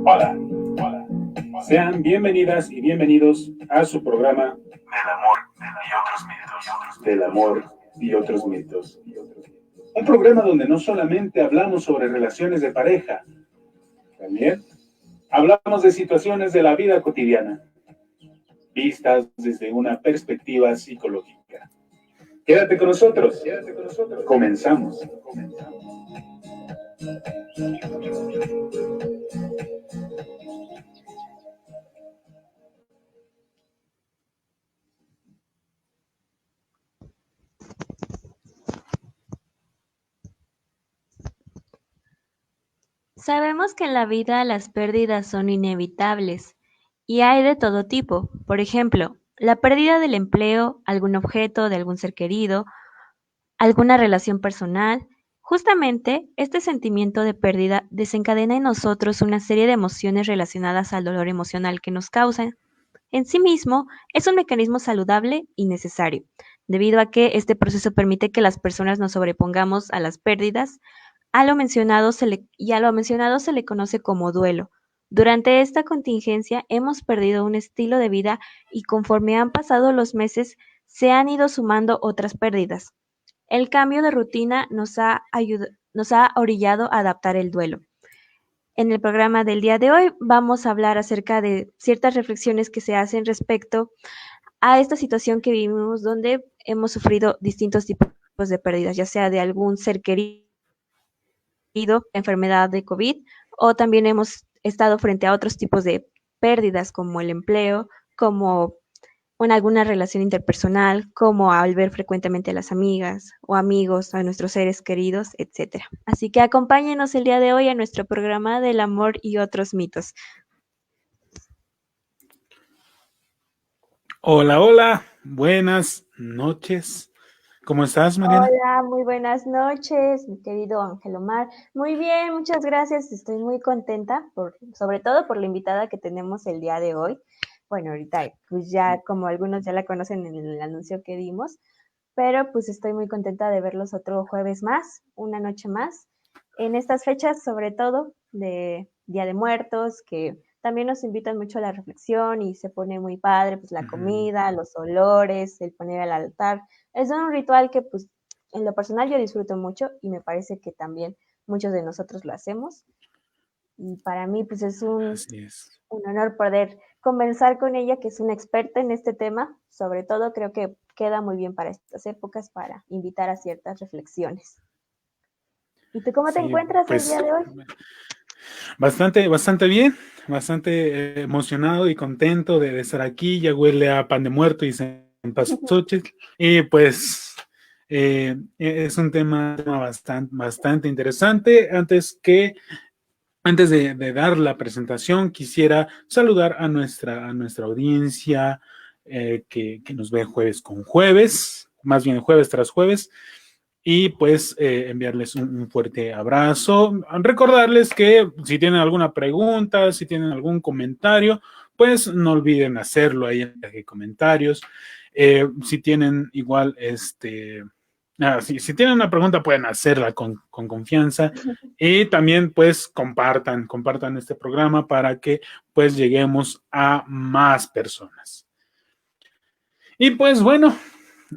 Hola, sean bienvenidas y bienvenidos a su programa Del amor y otros mitos. Un programa donde no solamente hablamos sobre relaciones de pareja, también hablamos de situaciones de la vida cotidiana, vistas desde una perspectiva psicológica. Quédate con nosotros. Comenzamos. Sabemos que en la vida las pérdidas son inevitables y hay de todo tipo. Por ejemplo, la pérdida del empleo, algún objeto de algún ser querido, alguna relación personal. Justamente, este sentimiento de pérdida desencadena en nosotros una serie de emociones relacionadas al dolor emocional que nos causan. En sí mismo, es un mecanismo saludable y necesario, debido a que este proceso permite que las personas nos sobrepongamos a las pérdidas. A lo mencionado se le conoce como duelo. Durante esta contingencia hemos perdido un estilo de vida y conforme han pasado los meses se han ido sumando otras pérdidas. el cambio de rutina nos ha orillado a adaptar el duelo. En el programa del día de hoy vamos a hablar acerca de ciertas reflexiones que se hacen respecto a esta situación que vivimos donde hemos sufrido distintos tipos de pérdidas, ya sea de algún ser querido, enfermedad de COVID, o también hemos estado frente a otros tipos de pérdidas como el empleo, como en alguna relación interpersonal, como al ver frecuentemente a las amigas o amigos, a nuestros seres queridos, etcétera. Así que acompáñenos el día de hoy a nuestro programa del amor y otros mitos. Hola, hola, buenas noches. ¿Cómo estás, Mariana? Hola, muy buenas noches, mi querido Ángel Omar. Muy bien, muchas gracias. Estoy muy contenta, sobre todo por la invitada que tenemos el día de hoy. Bueno, ahorita, pues ya como algunos ya la conocen en el anuncio que dimos, pero pues estoy muy contenta de verlos otro jueves más, una noche más, en estas fechas, sobre todo de Día de Muertos, que también nos invitan mucho a la reflexión y se pone muy padre, pues la comida, los olores, el poner al altar. Es un ritual que pues en lo personal yo disfruto mucho y me parece que también muchos de nosotros lo hacemos. Y para mí pues es un Así es. honor poder conversar con ella, que es una experta en este tema. Sobre todo creo que queda muy bien para estas épocas, para invitar a ciertas reflexiones. ¿Y tú cómo te Sí, encuentras el pues día de hoy? bastante bien, bastante emocionado y contento de estar aquí. Ya huele a pan de muerto y cempasúchil. Y pues es un tema bastante interesante. Antes de dar la presentación, quisiera saludar a nuestra audiencia que nos ve jueves con jueves, más bien jueves tras jueves, y pues enviarles un fuerte abrazo. Recordarles que si tienen alguna pregunta, si tienen algún comentario, pues no olviden hacerlo ahí en los comentarios. Si tienen igual si tienen una pregunta pueden hacerla con confianza y también pues compartan este programa para que pues lleguemos a más personas. Y pues bueno,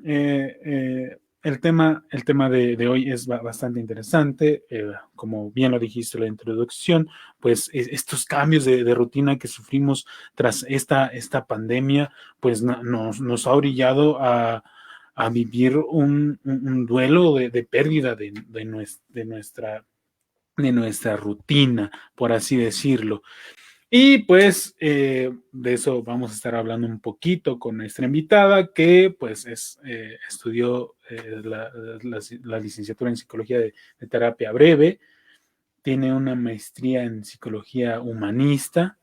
el tema de hoy es bastante interesante. Como bien lo dijiste en la introducción, pues estos cambios de rutina que sufrimos tras esta pandemia, pues nos ha orillado a vivir un duelo de pérdida de nuestra rutina, por así decirlo. Y pues de eso vamos a estar hablando un poquito con nuestra invitada que pues estudió la licenciatura en psicología de terapia breve, tiene una maestría en psicología humanista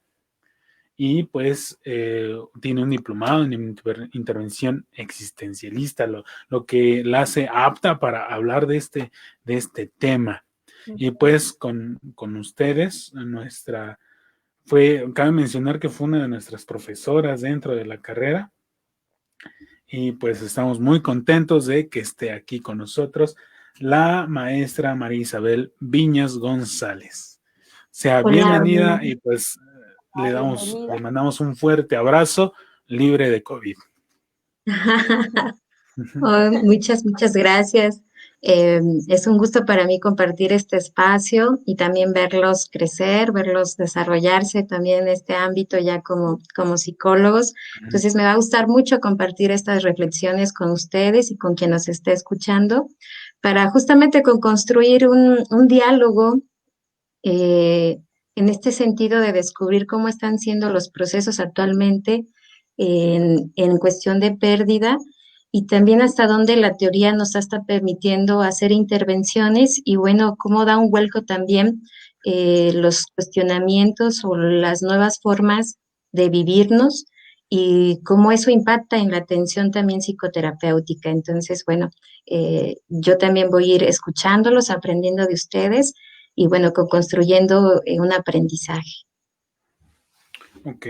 y pues tiene un diplomado en intervención existencialista, lo que la hace apta para hablar de este tema. Y pues con ustedes, cabe mencionar que fue una de nuestras profesoras dentro de la carrera y pues estamos muy contentos de que esté aquí con nosotros la maestra María Isabel Viñas González. Sea Hola, bienvenida y pues le mandamos un fuerte abrazo libre de COVID. Oh, muchas gracias. Es un gusto para mí compartir este espacio y también verlos crecer, verlos desarrollarse también en este ámbito ya como psicólogos. Entonces me va a gustar mucho compartir estas reflexiones con ustedes y con quien nos esté escuchando para justamente construir un diálogo en este sentido de descubrir cómo están siendo los procesos actualmente en cuestión de pérdida y también hasta dónde la teoría nos está permitiendo hacer intervenciones y bueno, cómo da un vuelco también los cuestionamientos o las nuevas formas de vivirnos y cómo eso impacta en la atención también psicoterapéutica. Entonces, bueno, yo también voy a ir escuchándolos, aprendiendo de ustedes y bueno, construyendo un aprendizaje. Ok.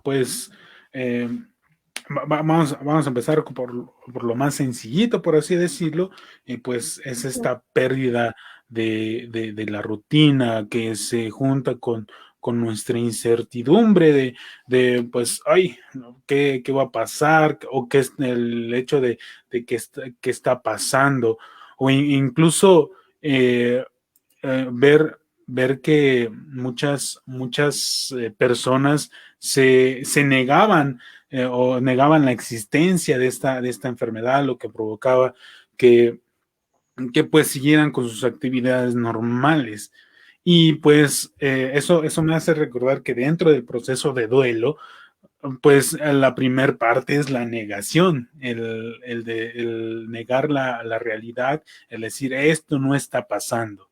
Pues vamos a empezar por lo más sencillito, por así decirlo, y pues es esta pérdida de la rutina que se junta con nuestra incertidumbre pues, ay, ¿qué va a pasar? O qué es el hecho de qué está pasando, o incluso ver que muchas personas se negaban o negaban la existencia de esta enfermedad, lo que provocaba que, que pues siguieran con sus actividades normales. Y pues eso me hace recordar que dentro del proceso de duelo, pues la primer parte es la negación, el negar la realidad, el decir esto no está pasando.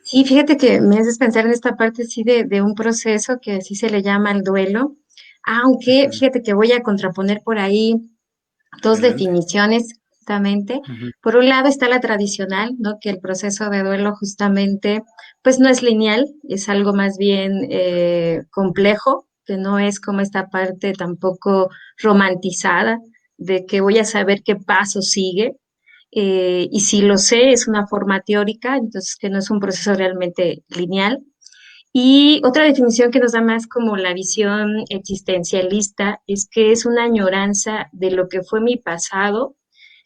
Sí, fíjate que me haces pensar en esta parte sí de un proceso que así se le llama el duelo, aunque Ujú. fíjate que voy a contraponer por ahí dos Adelante. definiciones justamente. Ujú. Por un lado está la tradicional, ¿no? Que el proceso de duelo justamente, pues no es lineal, es algo más bien complejo, que no es como esta parte tampoco romantizada de que voy a saber qué paso sigue. Y si lo sé, es una forma teórica, entonces que no es un proceso realmente lineal. Y otra definición que nos da más como la visión existencialista es que es una añoranza de lo que fue mi pasado,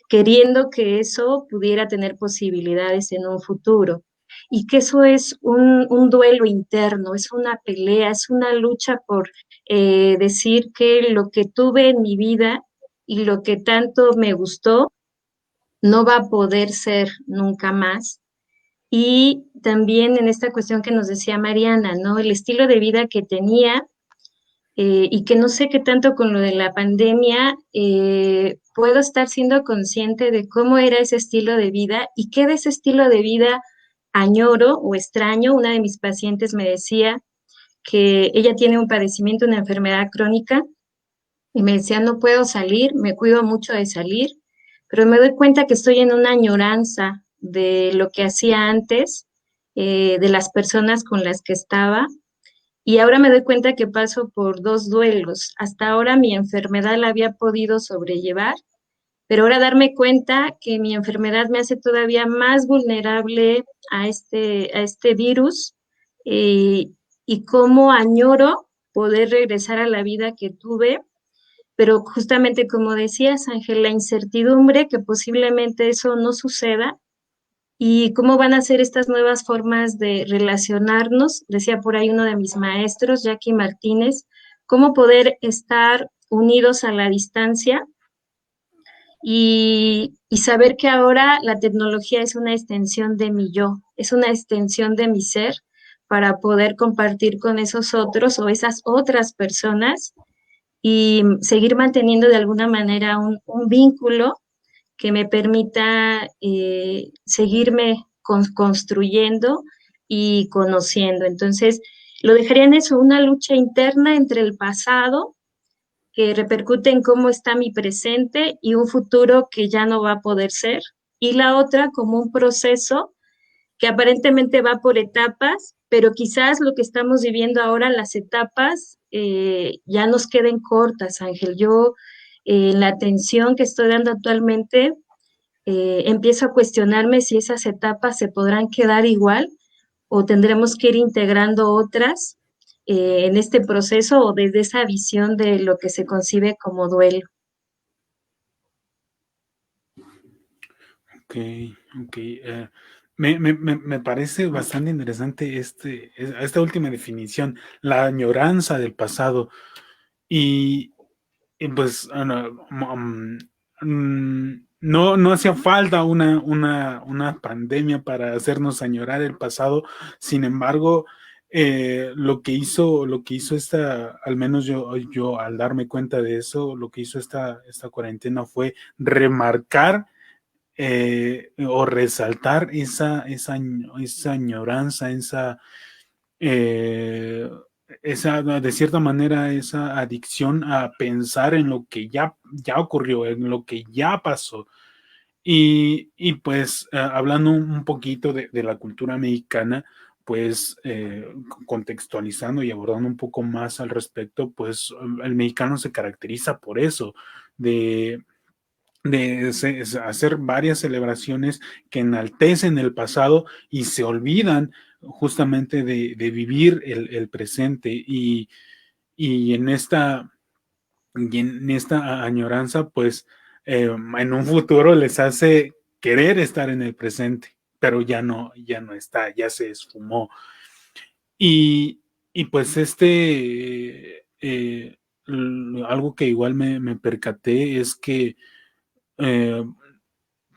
queriendo que eso pudiera tener posibilidades en un futuro. Y que eso es un duelo interno, es una pelea, es una lucha por decir que lo que tuve en mi vida y lo que tanto me gustó no va a poder ser nunca más. Y también en esta cuestión que nos decía Mariana, ¿no? El estilo de vida que tenía y que no sé qué tanto con lo de la pandemia puedo estar siendo consciente de cómo era ese estilo de vida y qué de ese estilo de vida añoro o extraño. Una de mis pacientes me decía que ella tiene un padecimiento, una enfermedad crónica, y me decía, no puedo salir, me cuido mucho de salir, pero me doy cuenta que estoy en una añoranza de lo que hacía antes, de las personas con las que estaba, y ahora me doy cuenta que paso por dos duelos. Hasta ahora mi enfermedad la había podido sobrellevar, pero ahora darme cuenta que mi enfermedad me hace todavía más vulnerable a este virus, eh, y cómo añoro poder regresar a la vida que tuve, pero justamente como decías, Ángel, la incertidumbre que posiblemente eso no suceda y cómo van a ser estas nuevas formas de relacionarnos, decía por ahí uno de mis maestros, Jackie Martínez, cómo poder estar unidos a la distancia y saber que ahora la tecnología es una extensión de mi yo, es una extensión de mi ser para poder compartir con esos otros o esas otras personas y seguir manteniendo de alguna manera un vínculo que me permita seguirme construyendo y conociendo. Entonces, lo dejaría en eso, una lucha interna entre el pasado que repercute en cómo está mi presente y un futuro que ya no va a poder ser, y la otra como un proceso que aparentemente va por etapas, pero quizás lo que estamos viviendo ahora, las etapas, ya nos queden cortas, Ángel. Yo, la atención que estoy dando actualmente, empiezo a cuestionarme si esas etapas se podrán quedar igual o tendremos que ir integrando otras en este proceso o desde esa visión de lo que se concibe como duelo. Ok, ok. Me parece bastante interesante esta última definición, la añoranza del pasado. Y, y pues no hacía falta una pandemia para hacernos añorar el pasado. Sin embargo, lo que hizo al menos yo al darme cuenta de eso, lo que hizo esta cuarentena fue remarcar o resaltar esa añoranza, eh, de cierta manera, esa adicción a pensar en lo que ya ocurrió, en lo que ya pasó. Y pues hablando un poquito de la cultura mexicana, pues contextualizando y abordando un poco más al respecto, pues el mexicano se caracteriza por eso, de hacer varias celebraciones que enaltecen el pasado y se olvidan justamente de vivir el presente y en esta añoranza, pues en un futuro les hace querer estar en el presente, pero ya no está, ya se esfumó. Y pues algo que igual me percaté es que eh,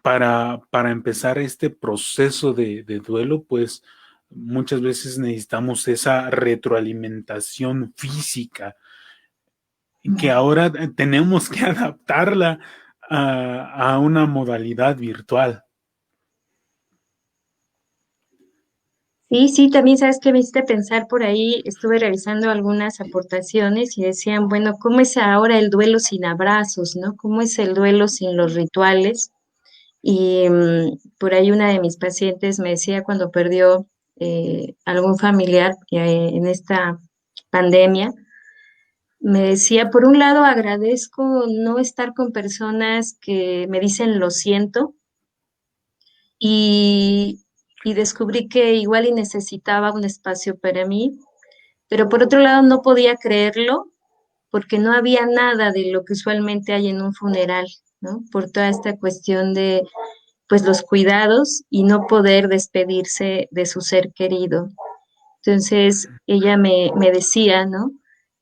para empezar este proceso de duelo, pues muchas veces necesitamos esa retroalimentación física que ahora tenemos que adaptarla a una modalidad virtual. Sí, sí, también sabes que me hiciste pensar por ahí, estuve revisando algunas aportaciones y decían, bueno, ¿cómo es ahora el duelo sin abrazos, no? ¿Cómo es el duelo sin los rituales? Y por ahí una de mis pacientes me decía cuando perdió algún familiar en esta pandemia, me decía, por un lado agradezco no estar con personas que me dicen lo siento y, y descubrí que igual y necesitaba un espacio para mí, pero por otro lado no podía creerlo porque no había nada de lo que usualmente hay en un funeral, ¿no? Por toda esta cuestión de pues los cuidados y no poder despedirse de su ser querido. Entonces ella me decía, ¿no?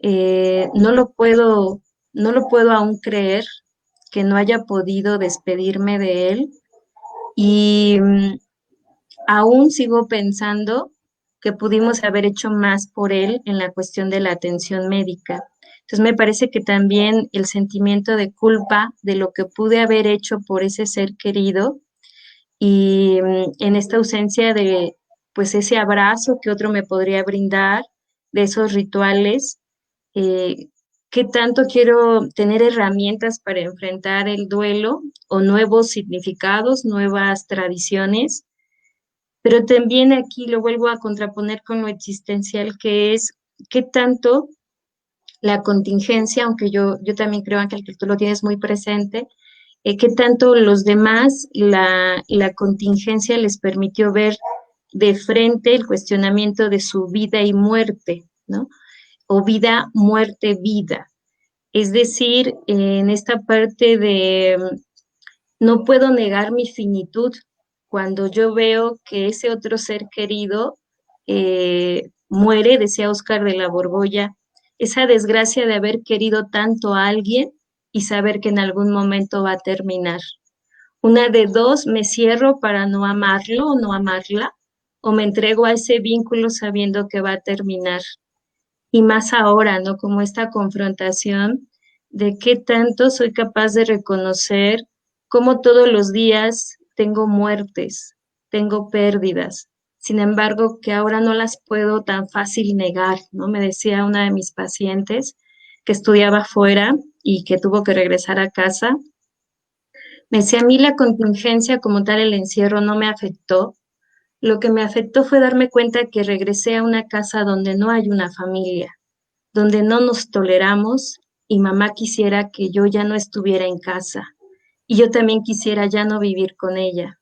No lo puedo, no lo puedo aún creer que no haya podido despedirme de él y aún sigo pensando que pudimos haber hecho más por él en la cuestión de la atención médica. Entonces me parece que también el sentimiento de culpa de lo que pude haber hecho por ese ser querido y en esta ausencia de pues ese abrazo que otro me podría brindar, de esos rituales, eh, qué tanto quiero tener herramientas para enfrentar el duelo o nuevos significados, nuevas tradiciones, pero también aquí lo vuelvo a contraponer con lo existencial, que es qué tanto la contingencia, aunque yo también creo, Ángel, que tú lo tienes muy presente, qué tanto los demás la contingencia les permitió ver de frente el cuestionamiento de su vida y muerte, ¿no? O vida, muerte, vida. Es decir, en esta parte de no puedo negar mi finitud cuando yo veo que ese otro ser querido muere, decía Oscar de la Borbolla, esa desgracia de haber querido tanto a alguien y saber que en algún momento va a terminar. Una de dos, me cierro para no amarlo o no amarla, o me entrego a ese vínculo sabiendo que va a terminar. Y más ahora, ¿no? Como esta confrontación de qué tanto soy capaz de reconocer cómo todos los días tengo muertes, tengo pérdidas. Sin embargo, que ahora no las puedo tan fácil negar, ¿no? Me decía una de mis pacientes que estudiaba fuera y que tuvo que regresar a casa. Me decía, a mí la contingencia como tal, el encierro no me afectó. Lo que me afectó fue darme cuenta que regresé a una casa donde no hay una familia, donde no nos toleramos y mamá quisiera que yo ya no estuviera en casa y yo también quisiera ya no vivir con ella.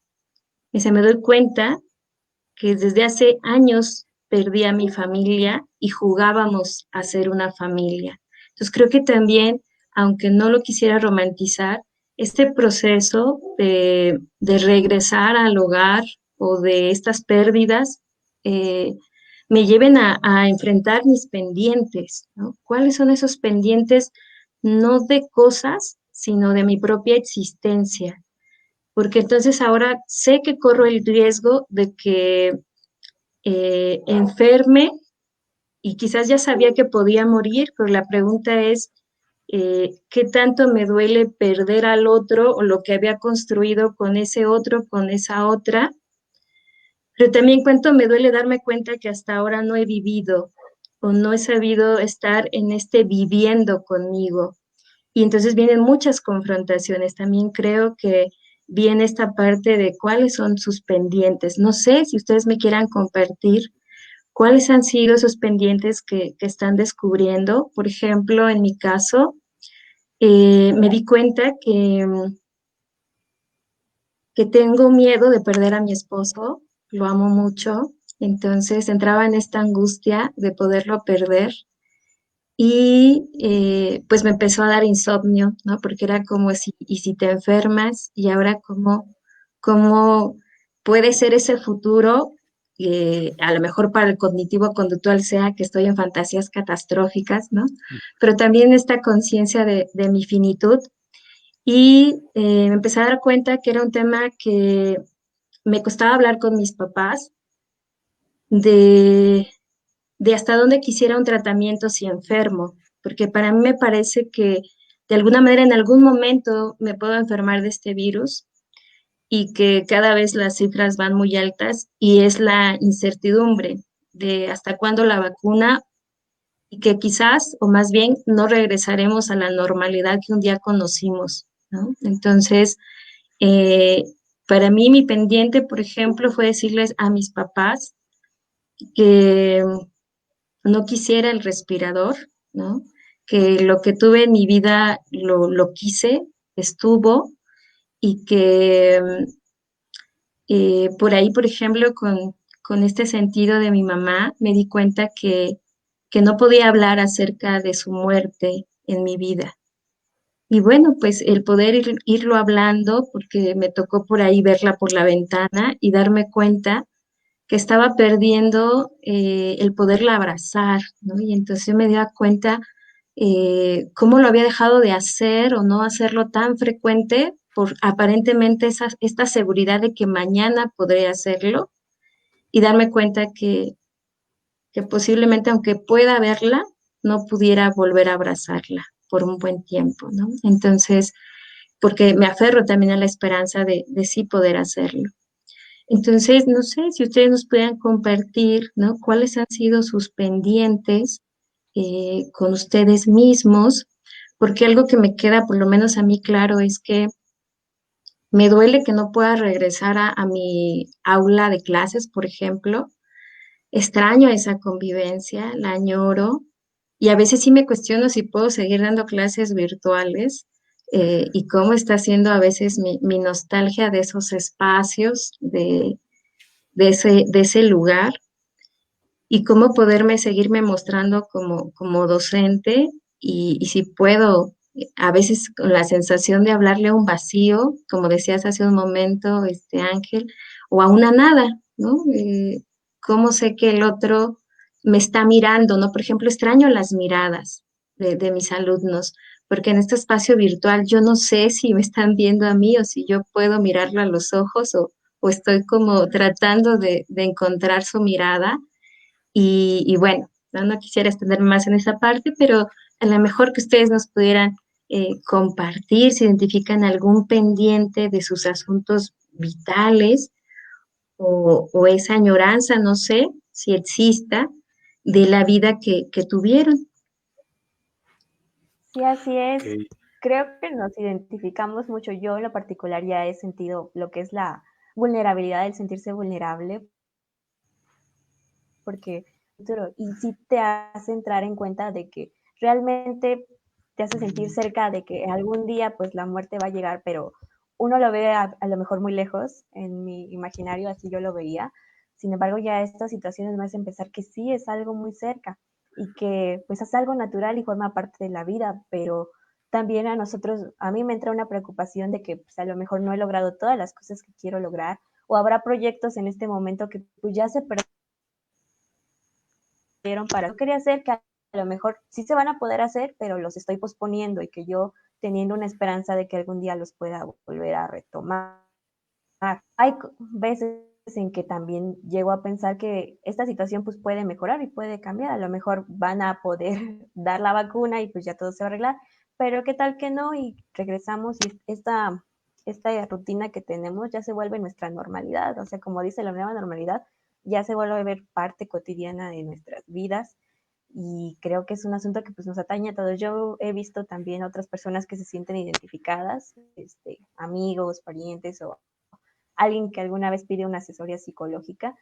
Y se me doy cuenta que desde hace años perdí a mi familia y jugábamos a ser una familia. Entonces creo que también, aunque no lo quisiera romantizar, este proceso de regresar al hogar o de estas pérdidas me lleven a enfrentar mis pendientes, ¿no? ¿Cuáles son esos pendientes no de cosas, sino de mi propia existencia? Porque entonces ahora sé que corro el riesgo de que enferme y quizás ya sabía que podía morir, pero la pregunta es, ¿qué tanto me duele perder al otro o lo que había construido con ese otro, con esa otra? Pero también cuánto me duele darme cuenta que hasta ahora no he vivido o no he sabido estar en este viviendo conmigo. Y entonces vienen muchas confrontaciones. También creo que viene esta parte de cuáles son sus pendientes. No sé si ustedes me quieran compartir cuáles han sido esos pendientes que están descubriendo. Por ejemplo, en mi caso, me di cuenta que tengo miedo de perder a mi esposo, lo amo mucho, Entonces entraba en esta angustia de poderlo perder y pues me empezó a dar insomnio, ¿no? Porque era como si, y si te enfermas y ahora cómo puede ser ese futuro, a lo mejor para el cognitivo conductual sea que estoy en fantasías catastróficas, ¿no? Pero también esta conciencia de mi finitud y me empecé a dar cuenta que era un tema que me costaba hablar con mis papás de hasta dónde quisiera un tratamiento si enfermo, porque para mí me parece que de alguna manera en algún momento me puedo enfermar de este virus y que cada vez las cifras van muy altas y es la incertidumbre de hasta cuándo la vacuna y que quizás o más bien no regresaremos a la normalidad que un día conocimos, ¿no? Entonces, eh, para mí mi pendiente, por ejemplo, fue decirles a mis papás que no quisiera el respirador, ¿no? Que lo que tuve en mi vida lo quise, estuvo, y que por ahí, por ejemplo, con este sentido de mi mamá, me di cuenta que no podía hablar acerca de su muerte en mi vida. Y bueno, pues el poder irlo hablando, porque me tocó por ahí verla por la ventana y darme cuenta que estaba perdiendo el poderla abrazar, ¿no? Y entonces yo me di cuenta cómo lo había dejado de hacer o no hacerlo tan frecuente por aparentemente esta seguridad de que mañana podré hacerlo y darme cuenta que posiblemente aunque pueda verla, no pudiera volver a abrazarla por un buen tiempo, ¿no? Entonces, porque me aferro también a la esperanza de sí poder hacerlo. Entonces, no sé si ustedes nos puedan compartir, ¿no? ¿Cuáles han sido sus pendientes con ustedes mismos? Porque algo que me queda, por lo menos a mí claro, es que me duele que no pueda regresar a mi aula de clases, por ejemplo. Extraño esa convivencia, la añoro y a veces sí me cuestiono si puedo seguir dando clases virtuales y cómo está siendo a veces mi nostalgia de esos espacios, de ese lugar y cómo poderme seguirme mostrando como docente y si puedo, a veces con la sensación de hablarle a un vacío, como decías hace un momento, Ángel, o a una nada, ¿no? Cómo sé que el otro me está mirando, ¿no? Por ejemplo, extraño las miradas de mis alumnos, porque en este espacio virtual yo no sé si me están viendo a mí o si yo puedo mirarlo a los ojos o estoy como tratando de encontrar su mirada y bueno, no quisiera extenderme más en esa parte, pero a lo mejor que ustedes nos pudieran compartir, si identifican algún pendiente de sus asuntos vitales o esa añoranza, no sé si exista, de la vida que tuvieron. Sí, así es. Ok. Creo que nos identificamos mucho. Yo en lo particular ya he sentido lo que es la vulnerabilidad, el sentirse vulnerable, porque y sí te hace entrar en cuenta de que realmente te hace sentir cerca de que algún día pues la muerte va a llegar, pero uno lo ve a lo mejor muy lejos, en mi imaginario así yo lo veía. Sin embargo, ya estas situaciones me hacen pensar que sí es algo muy cerca y que pues es algo natural y forma parte de la vida, pero también a nosotros, a mí me entra una preocupación de que pues, a lo mejor no he logrado todas las cosas que quiero lograr o habrá proyectos en este momento que pues ya se para yo quería hacer que a lo mejor sí se van a poder hacer, pero los estoy posponiendo y que yo teniendo una esperanza de que algún día los pueda volver a retomar. Hay veces en que también llego a pensar que esta situación pues puede mejorar y puede cambiar, a lo mejor van a poder dar la vacuna y pues ya todo se va a arreglar, pero qué tal que no y regresamos y esta rutina que tenemos ya se vuelve nuestra normalidad, o sea, como dice la nueva normalidad, ya se vuelve a ver parte cotidiana de nuestras vidas y creo que es un asunto que pues nos atañe a todos. Yo he visto también otras personas que se sienten identificadas, amigos, parientes o alguien que alguna vez pide una asesoría psicológica,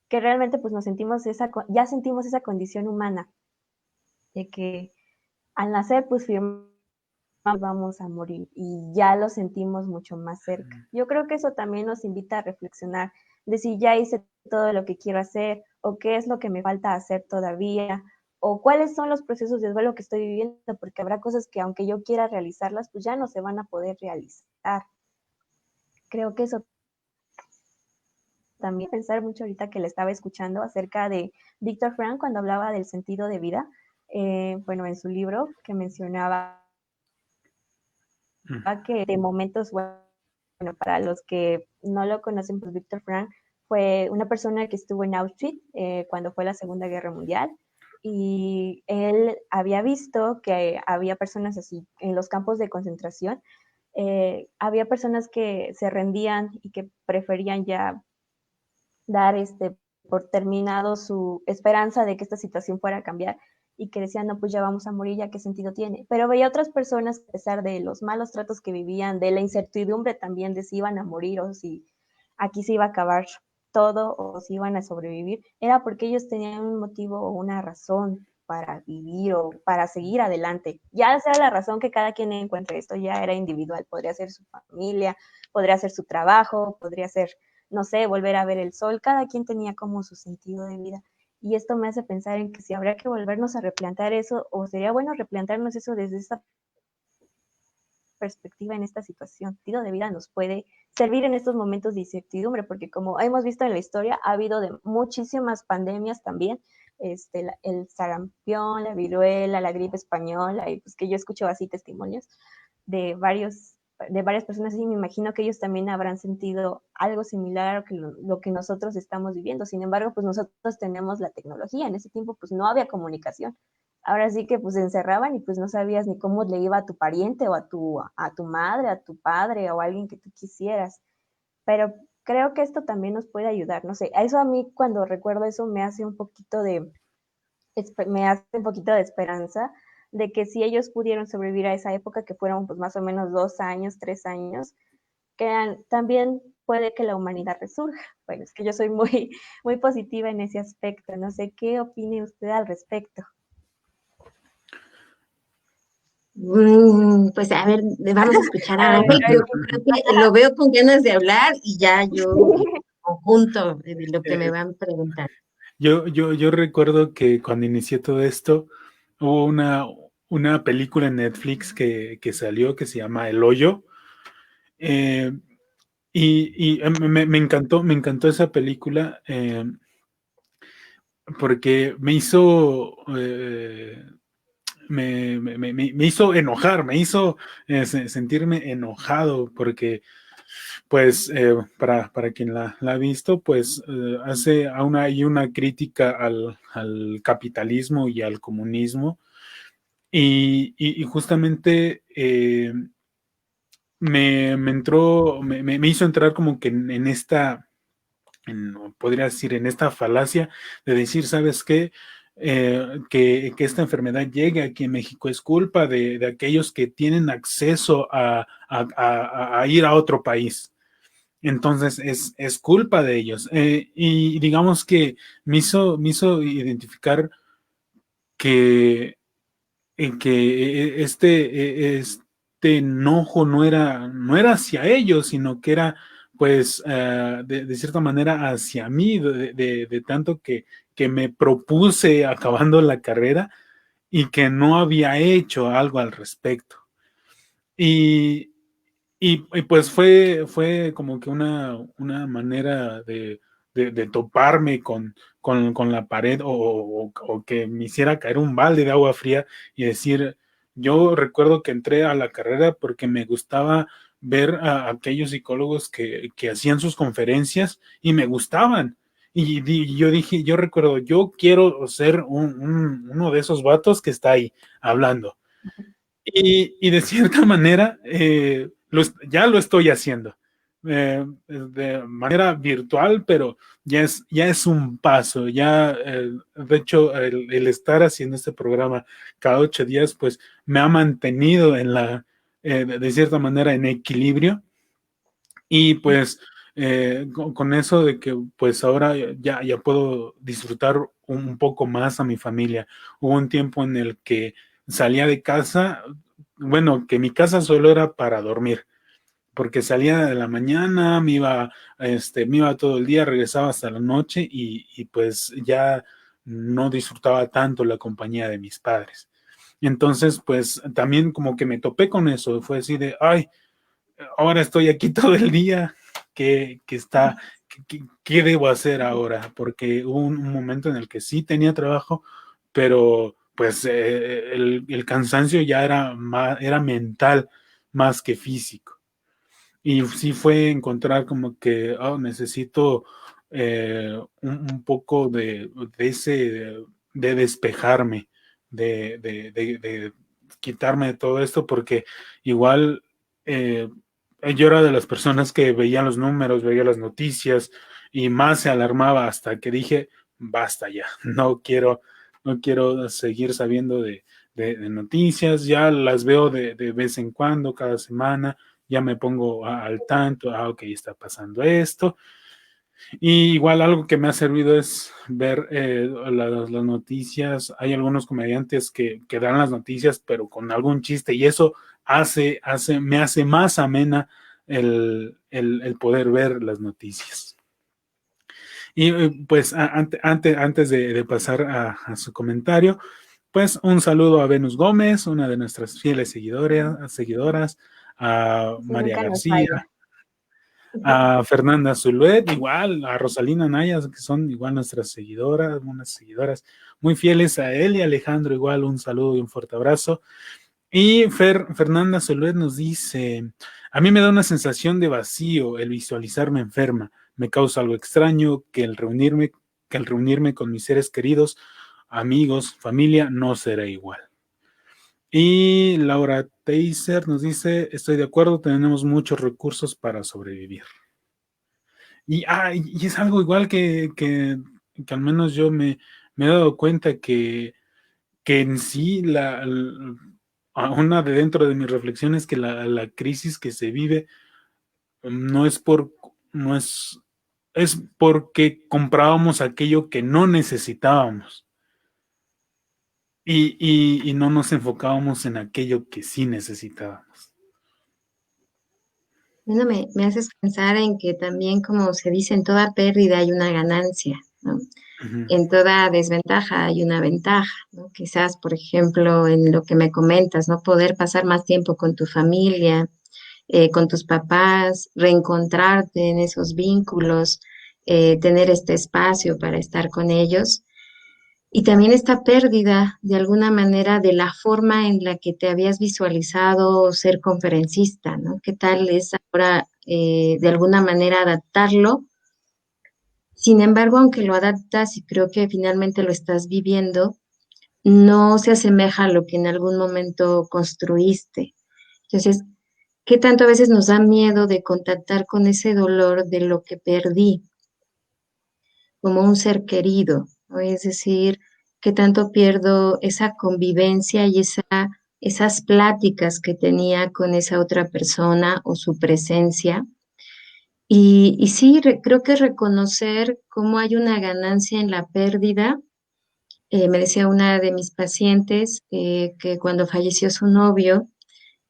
que realmente pues nos sentimos ya sentimos esa condición humana de que al nacer pues firmamos vamos a morir y ya lo sentimos mucho más cerca. Yo creo que eso también nos invita a reflexionar de si ya hice todo lo que quiero hacer o qué es lo que me falta hacer todavía o cuáles son los procesos de duelo que estoy viviendo, porque habrá cosas que aunque yo quiera realizarlas, pues ya no se van a poder realizar. Creo que eso también pensar mucho ahorita que le estaba escuchando acerca de Víctor Frank cuando hablaba del sentido de vida, bueno, en su libro que mencionaba que de momentos, bueno, para los que no lo conocen, pues Víctor Frank fue una persona que estuvo en Auschwitz cuando fue la Segunda Guerra Mundial y él había visto que había personas así en los campos de concentración, había personas que se rendían y que preferían ya dar por terminado su esperanza de que esta situación fuera a cambiar y que decían, no, pues ya vamos a morir, ya qué sentido tiene. Pero veía otras personas, a pesar de los malos tratos que vivían, de la incertidumbre también de si iban a morir o si aquí se iba a acabar todo o si iban a sobrevivir, era porque ellos tenían un motivo o una razón para vivir o para seguir adelante. Ya sea la razón que cada quien encuentre, esto ya era individual, podría ser su familia, podría ser su trabajo, podría ser, no sé, volver a ver el sol, cada quien tenía como su sentido de vida. Y esto me hace pensar en que si habría que volvernos a replantear eso, o sería bueno replantearnos eso desde esta perspectiva en esta situación. El sentido de vida nos puede servir en estos momentos de incertidumbre, porque como hemos visto en la historia, ha habido de muchísimas pandemias también, el sarampión, la viruela, la gripe española, y pues que yo escucho así testimonios de varias personas y me imagino que ellos también habrán sentido algo similar a lo que nosotros estamos viviendo. Sin embargo, pues nosotros tenemos la tecnología. En ese tiempo, pues no había comunicación. Ahora sí que pues se encerraban y pues no sabías ni cómo le iba a tu pariente o a tu madre, a tu padre o a alguien que tú quisieras. Pero creo que esto también nos puede ayudar. No sé, eso a mí cuando recuerdo eso me hace un poquito de esperanza de que si ellos pudieron sobrevivir a esa época, que fueron pues más o menos 2 años, 3 años, que también puede que la humanidad resurja. Bueno, es que yo soy muy, muy positiva en ese aspecto. No sé qué opine usted al respecto. Pues a ver, vamos a escuchar a Ángel. Yo creo que lo veo con ganas de hablar y ya yo conjunto de lo que me van preguntando. Yo recuerdo que cuando inicié todo esto, hubo una película en Netflix que salió que se llama El Hoyo. Me encantó esa película porque me hizo me hizo enojar, me hizo sentirme enojado porque pues para quien la ha visto, pues hace hay una crítica al capitalismo y al comunismo y justamente me hizo entrar como que en esta, podría decir, en esta falacia de decir, ¿sabes qué? Que esta enfermedad llegue aquí en México es culpa de aquellos que tienen acceso a ir a otro país. Entonces es culpa de ellos. Y digamos que me hizo identificar que este enojo no era hacia ellos, sino que era pues de cierta manera hacia mí, de tanto que me propuse acabando la carrera y que no había hecho algo al respecto. Y, y pues fue como que una manera de toparme con la pared o que me hiciera caer un balde de agua fría y decir, yo recuerdo que entré a la carrera porque me gustaba ver a aquellos psicólogos que hacían sus conferencias y me gustaban. Y yo dije, yo recuerdo, yo quiero ser uno de esos vatos que está ahí hablando. Y de cierta manera ya lo estoy haciendo de manera virtual, pero ya es un paso. De hecho, el estar haciendo este programa cada 8 días, pues me ha mantenido de cierta manera en equilibrio. Y pues con eso de que pues ahora ya puedo disfrutar un poco más a mi familia. Hubo un tiempo en el que salía de casa, bueno, que mi casa solo era para dormir, porque salía de la mañana, me iba todo el día, regresaba hasta la noche y pues ya no disfrutaba tanto la compañía de mis padres. Entonces, pues también como que me topé con eso, fue así de, ay, ahora estoy aquí todo el día, ¿qué debo hacer ahora? Porque hubo un momento en el que sí tenía trabajo, pero pues el cansancio ya era mental más que físico. Y sí fue encontrar como que necesito un poco de despejarme, de quitarme de todo esto, porque igual yo era de las personas que veían los números, veía las noticias y más se alarmaba hasta que dije, basta ya, no quiero seguir sabiendo de noticias, ya las veo de vez en cuando, cada semana, ya me pongo al tanto, ok, está pasando esto. Y igual algo que me ha servido es ver las noticias. Hay algunos comediantes que dan las noticias, pero con algún chiste, y eso me hace más amena el poder ver las noticias. Y pues antes de pasar a su comentario, pues un saludo a Venus Gómez, una de nuestras fieles seguidoras, a Sí, María nunca nos García, falla. a Fernanda Zuluet, igual, a Rosalina Nayas, que son igual nuestras seguidoras, unas seguidoras muy fieles a él, y Alejandro igual, un saludo y un fuerte abrazo. Y Fernanda Zuluet nos dice, a mí me da una sensación de vacío el visualizarme enferma, me causa algo extraño que el reunirme con mis seres queridos, amigos, familia, no será igual. Y Laura Teiser nos dice, estoy de acuerdo, tenemos muchos recursos para sobrevivir. Y es algo igual que al menos yo me he dado cuenta que en sí una de dentro de mis reflexiones que la crisis que se vive no es no es porque comprábamos aquello que no necesitábamos y no nos enfocábamos en aquello que sí necesitábamos. Bueno, me haces pensar en que también, como se dice, en toda pérdida hay una ganancia, ¿no? Uh-huh. En toda desventaja hay una ventaja, ¿no? Quizás, por ejemplo, en lo que me comentas, ¿no? Poder pasar más tiempo con tu familia, con tus papás, reencontrarte en esos vínculos, tener este espacio para estar con ellos. Y también esta pérdida, de alguna manera, de la forma en la que te habías visualizado ser conferencista, ¿no? ¿Qué tal es ahora, de alguna manera, adaptarlo? Sin embargo, aunque lo adaptas y creo que finalmente lo estás viviendo, no se asemeja a lo que en algún momento construiste. Entonces, ¿qué tanto a veces nos da miedo de contactar con ese dolor de lo que perdí, como un ser querido, ¿no? Es decir, ¿qué tanto pierdo esa convivencia y esas pláticas que tenía con esa otra persona o su presencia? Y sí, creo que reconocer cómo hay una ganancia en la pérdida. Me decía una de mis pacientes que cuando falleció su novio,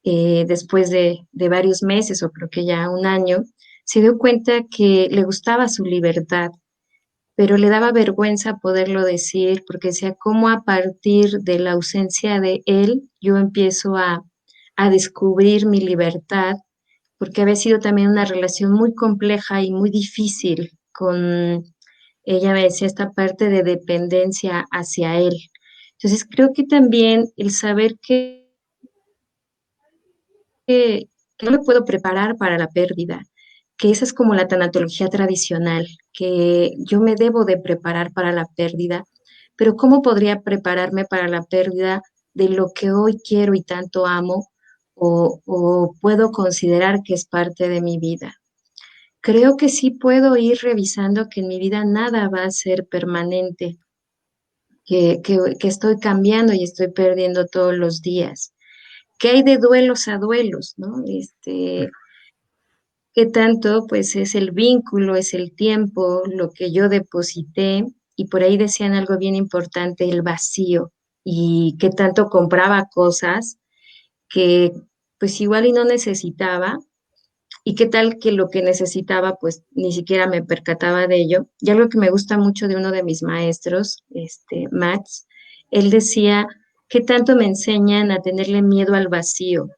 después de varios meses o creo que ya un año, se dio cuenta que le gustaba su libertad, pero le daba vergüenza poderlo decir porque decía, ¿cómo a partir de la ausencia de él yo empiezo a descubrir mi libertad? Porque había sido también una relación muy compleja y muy difícil con, ella me decía, esta parte de dependencia hacia él. Entonces creo que también el saber que no me puedo preparar para la pérdida, que esa es como la tanatología tradicional, que yo me debo de preparar para la pérdida, pero ¿cómo podría prepararme para la pérdida de lo que hoy quiero y tanto amo o puedo considerar que es parte de mi vida? Creo que sí puedo ir revisando que en mi vida nada va a ser permanente, que estoy cambiando y estoy perdiendo todos los días. ¿Qué hay de duelos a duelos, no? ¿Qué tanto pues es el vínculo, es el tiempo, lo que yo deposité? Y por ahí decían algo bien importante, el vacío, y qué tanto compraba cosas que pues igual y no necesitaba, y qué tal que lo que necesitaba, pues ni siquiera me percataba de ello. Y algo que me gusta mucho de uno de mis maestros, Max, él decía, ¿qué tanto me enseñan a tenerle miedo al vacío?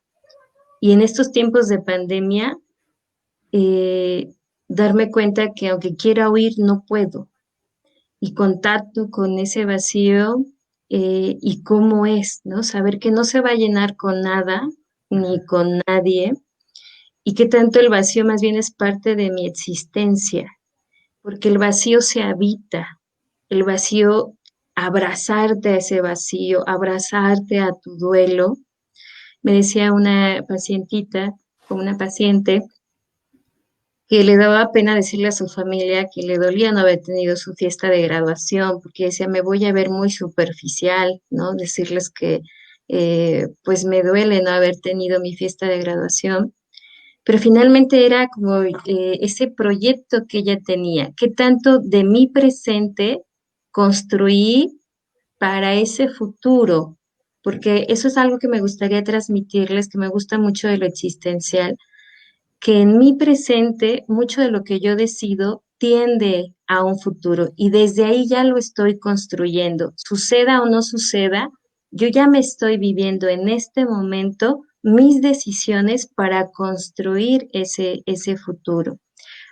Y en estos tiempos de pandemia, eh, darme cuenta que aunque quiera huir, no puedo. Y contacto con ese vacío y cómo es, ¿no? Saber que no se va a llenar con nada ni con nadie y que tanto el vacío más bien es parte de mi existencia, porque el vacío se habita, el vacío, abrazarte a ese vacío, abrazarte a tu duelo. Me decía una pacientita, o una paciente, que le daba pena decirle a su familia que le dolía no haber tenido su fiesta de graduación, porque decía, me voy a ver muy superficial, ¿no? Decirles que pues me duele no haber tenido mi fiesta de graduación, pero finalmente era como ese proyecto que ella tenía, qué tanto de mi presente construí para ese futuro, porque eso es algo que me gustaría transmitirles, que me gusta mucho de lo existencial, que en mi presente mucho de lo que yo decido tiende a un futuro y desde ahí ya lo estoy construyendo. Suceda o no suceda, yo ya me estoy viviendo en este momento mis decisiones para construir ese futuro.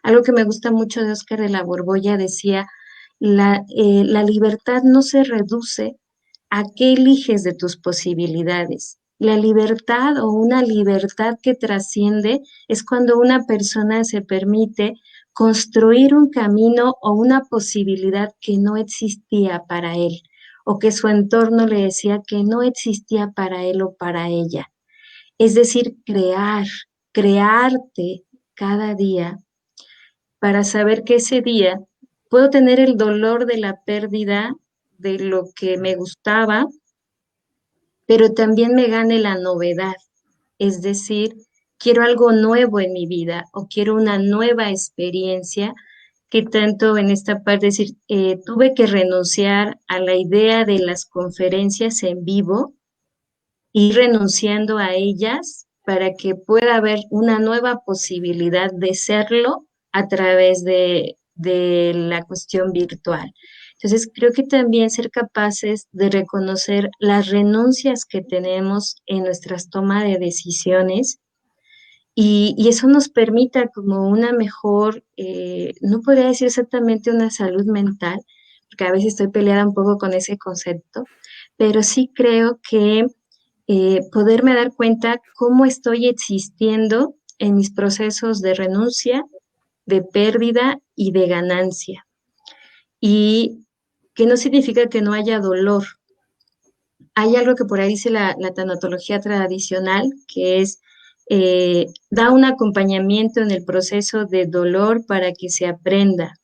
Algo que me gusta mucho de Oscar de la Borbolla decía, la libertad no se reduce a qué eliges de tus posibilidades. La libertad o una libertad que trasciende es cuando una persona se permite construir un camino o una posibilidad que no existía para él o que su entorno le decía que no existía para él o para ella. Es decir, crearte cada día para saber que ese día puedo tener el dolor de la pérdida de lo que me gustaba, pero también me gane la novedad. Es decir, quiero algo nuevo en mi vida o quiero una nueva experiencia que tanto en esta parte, es decir, tuve que renunciar a la idea de las conferencias en vivo y renunciando a ellas para que pueda haber una nueva posibilidad de serlo a través de la cuestión virtual. Entonces, creo que también ser capaces de reconocer las renuncias que tenemos en nuestras tomas de decisiones y eso nos permita como una mejor, no podría decir exactamente una salud mental, porque a veces estoy peleada un poco con ese concepto, pero sí creo que poderme dar cuenta cómo estoy existiendo en mis procesos de renuncia, de pérdida y de ganancia. Y que no significa que no haya dolor. Hay algo que por ahí dice la tanatología tradicional, que es, da un acompañamiento en el proceso de dolor para que se aprenda.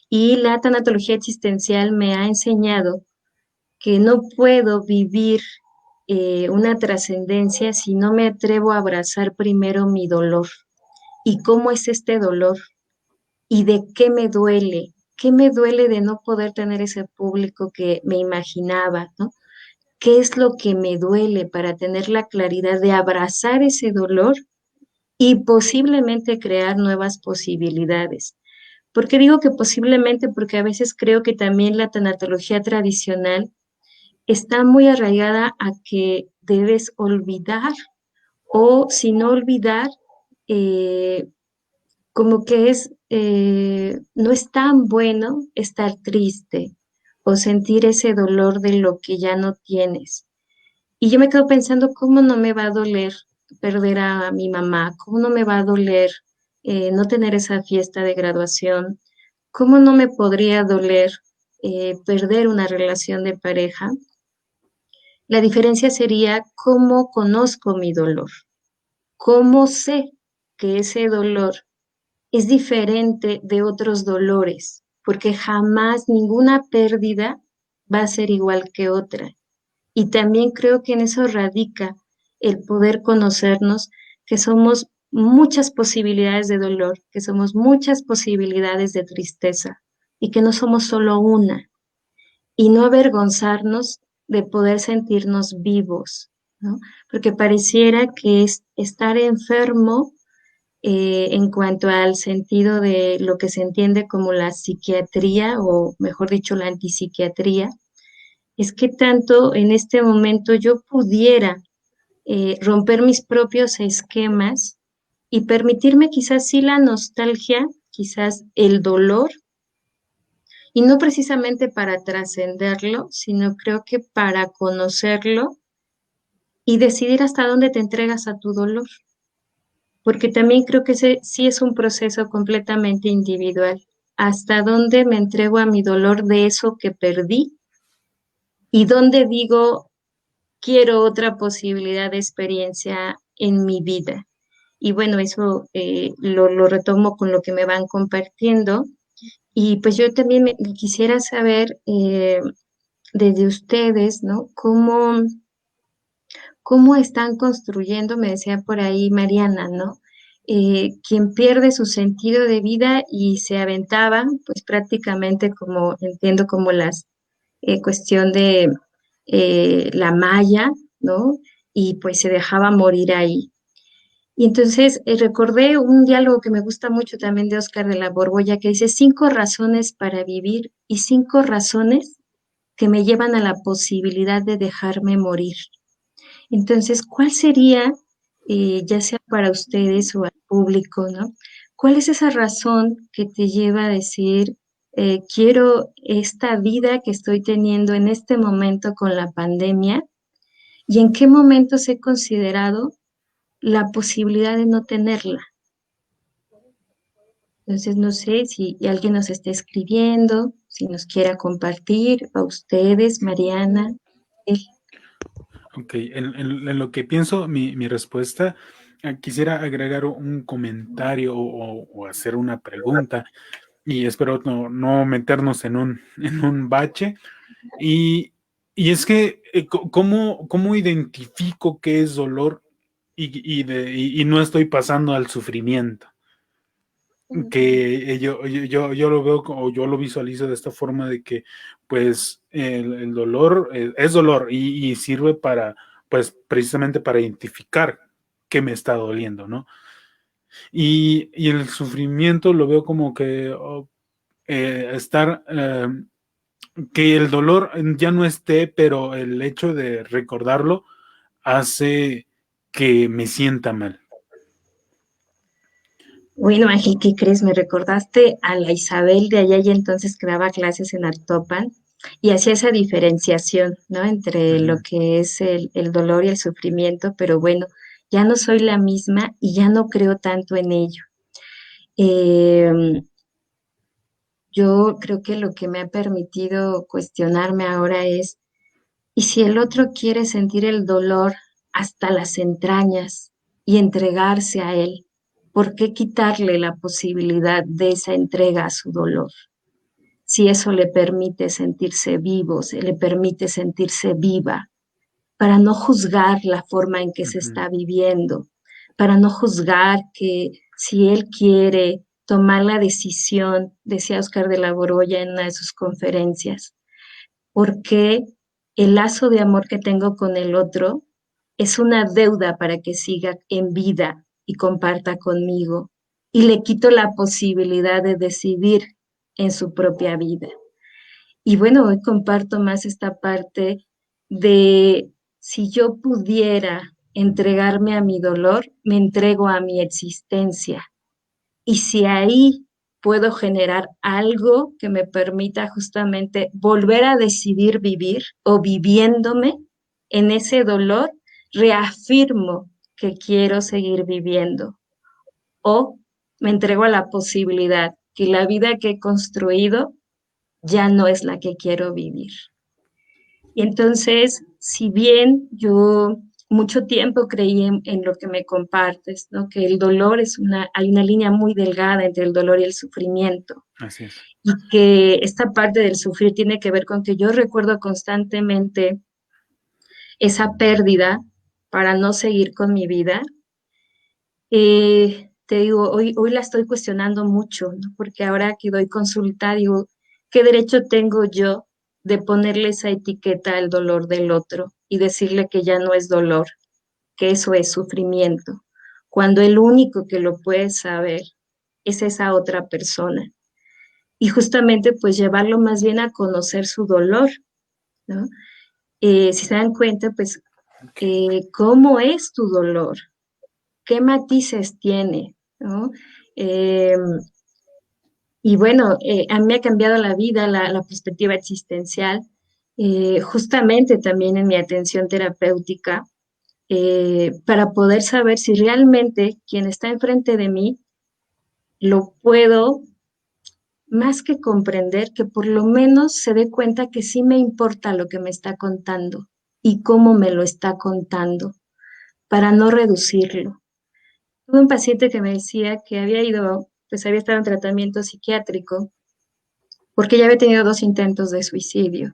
Y la tanatología existencial me ha enseñado que no puedo vivir una trascendencia si no me atrevo a abrazar primero mi dolor. ¿Y cómo es este dolor? ¿Y de qué me duele? ¿Qué me duele de no poder tener ese público que me imaginaba, ¿no? ¿Qué es lo que me duele para tener la claridad de abrazar ese dolor y posiblemente crear nuevas posibilidades? ¿Por qué digo que posiblemente? Porque a veces creo que también la tanatología tradicional está muy arraigada a que debes olvidar o si no olvidar, eh, como que no es tan bueno estar triste o sentir ese dolor de lo que ya no tienes. Y yo me quedo pensando, ¿cómo no me va a doler perder a mi mamá? ¿Cómo no me va a doler no tener esa fiesta de graduación? ¿Cómo no me podría doler perder una relación de pareja? La diferencia sería cómo conozco mi dolor, cómo sé que ese dolor es diferente de otros dolores, porque jamás ninguna pérdida va a ser igual que otra. Y también creo que en eso radica el poder conocernos, que somos muchas posibilidades de dolor, que somos muchas posibilidades de tristeza y que no somos solo una. Y no avergonzarnos de poder sentirnos vivos, ¿no? Porque pareciera que es estar enfermo en cuanto al sentido de lo que se entiende como la psiquiatría, o mejor dicho, la antipsiquiatría, es que tanto en este momento yo pudiera romper mis propios esquemas y permitirme quizás sí la nostalgia, quizás el dolor, y no precisamente para trascenderlo, sino creo que para conocerlo y decidir hasta dónde te entregas a tu dolor, porque también creo que ese sí es un proceso completamente individual, hasta dónde me entrego a mi dolor de eso que perdí y dónde digo, quiero otra posibilidad de experiencia en mi vida. Y bueno, eso lo retomo con lo que me van compartiendo. Y pues yo también me quisiera saber desde ustedes, ¿no? ¿Cómo están construyendo? Me decía por ahí Mariana, ¿no? Quien pierde su sentido de vida y se aventaba, pues prácticamente como, entiendo como las cuestión de la malla, ¿no? Y pues se dejaba morir ahí. Y entonces recordé un diálogo que me gusta mucho también de Oscar de la Borbolla que dice 5 razones para vivir y 5 razones que me llevan a la posibilidad de dejarme morir. Entonces, ¿cuál sería, ya sea para ustedes o al público, ¿no? ¿Cuál es esa razón que te lleva a decir, quiero esta vida que estoy teniendo en este momento con la pandemia? ¿Y en qué momentos he considerado la posibilidad de no tenerla? Entonces, no sé si alguien nos está escribiendo, si nos quiera compartir, a ustedes, Mariana. Él. Ok, en lo que pienso, mi respuesta, quisiera agregar un comentario o hacer una pregunta y espero no meternos en un bache. Y, y es que, ¿cómo identifico qué es dolor y no estoy pasando al sufrimiento? Que yo lo veo o yo lo visualizo de esta forma de que pues el dolor es dolor y sirve para pues precisamente para identificar qué me está doliendo, ¿no? Y el sufrimiento lo veo como que estar que el dolor ya no esté, pero el hecho de recordarlo hace que me sienta mal. Bueno, Ángel, ¿qué crees? Me recordaste a la Isabel de allá y entonces que daba clases en Artopan y hacía esa diferenciación, ¿no? Entre lo Ujú. que es el dolor y el sufrimiento, pero bueno, ya no soy la misma y ya no creo tanto en ello. Eh, yo creo que lo que me ha permitido cuestionarme ahora es, ¿y si el otro quiere sentir el dolor hasta las entrañas y entregarse a él? ¿Por qué quitarle la posibilidad de esa entrega a su dolor? Si eso le permite sentirse vivo, se le permite sentirse viva, para no juzgar la forma en que se Ujú. está viviendo, para no juzgar que si él quiere tomar la decisión, decía Oscar de la Borbolla en una de sus conferencias, porque el lazo de amor que tengo con el otro es una deuda para que siga en vida y comparta conmigo, y le quito la posibilidad de decidir en su propia vida. Y bueno, hoy comparto más esta parte de si yo pudiera entregarme a mi dolor, me entrego a mi existencia. Y si ahí puedo generar algo que me permita justamente volver a decidir vivir o viviéndome en ese dolor, reafirmo que quiero seguir viviendo o me entrego a la posibilidad que la vida que he construido ya no es la que quiero vivir. Y entonces, si bien yo mucho tiempo creí en lo que me compartes, ¿no? Que el dolor hay una línea muy delgada entre el dolor y el sufrimiento, Así es. y que esta parte del sufrir tiene que ver con que yo recuerdo constantemente esa pérdida para no seguir con mi vida. Te digo, hoy la estoy cuestionando mucho, ¿no? Porque ahora que doy consulta, digo, ¿qué derecho tengo yo de ponerle esa etiqueta al dolor del otro y decirle que ya no es dolor, que eso es sufrimiento? cuando el único que lo puede saber es esa otra persona. Y justamente pues llevarlo más bien a conocer su dolor, ¿no? Si se dan cuenta, pues, ¿cómo es tu dolor? ¿Qué matices tiene? ¿No? Y bueno, a mí me ha cambiado la vida, la perspectiva existencial, justamente también en mi atención terapéutica, para poder saber si realmente quien está enfrente de mí lo puedo, más que comprender, que por lo menos se dé cuenta que sí me importa lo que me está contando y cómo me lo está contando, para no reducirlo. Tuve un paciente que me decía que había ido, pues había estado en tratamiento psiquiátrico porque ya había tenido 2 intentos de suicidio.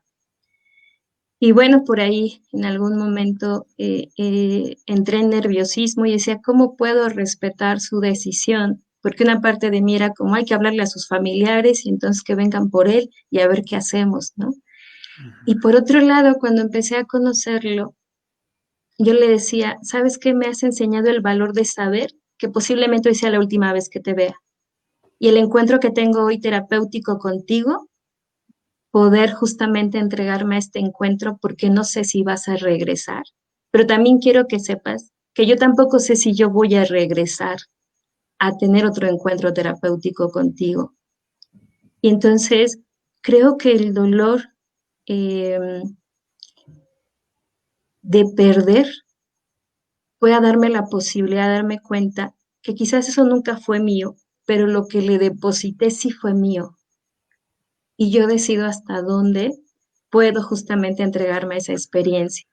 Y bueno, por ahí en algún momento entré en nerviosismo y decía, ¿cómo puedo respetar su decisión? Porque una parte de mí era como, hay que hablarle a sus familiares y entonces que vengan por él y a ver qué hacemos, ¿no? Y por otro lado, cuando empecé a conocerlo, yo le decía, ¿sabes qué? Me has enseñado el valor de saber que posiblemente hoy sea la última vez que te vea. Y el encuentro que tengo hoy terapéutico contigo, poder justamente entregarme a este encuentro porque no sé si vas a regresar. Pero también quiero que sepas que yo tampoco sé si yo voy a regresar a tener otro encuentro terapéutico contigo. Y entonces creo que el dolor de perder pueda darme la posibilidad de darme cuenta que quizás eso nunca fue mío, pero lo que le deposité sí fue mío. Y yo decido hasta dónde puedo justamente entregarme a esa experiencia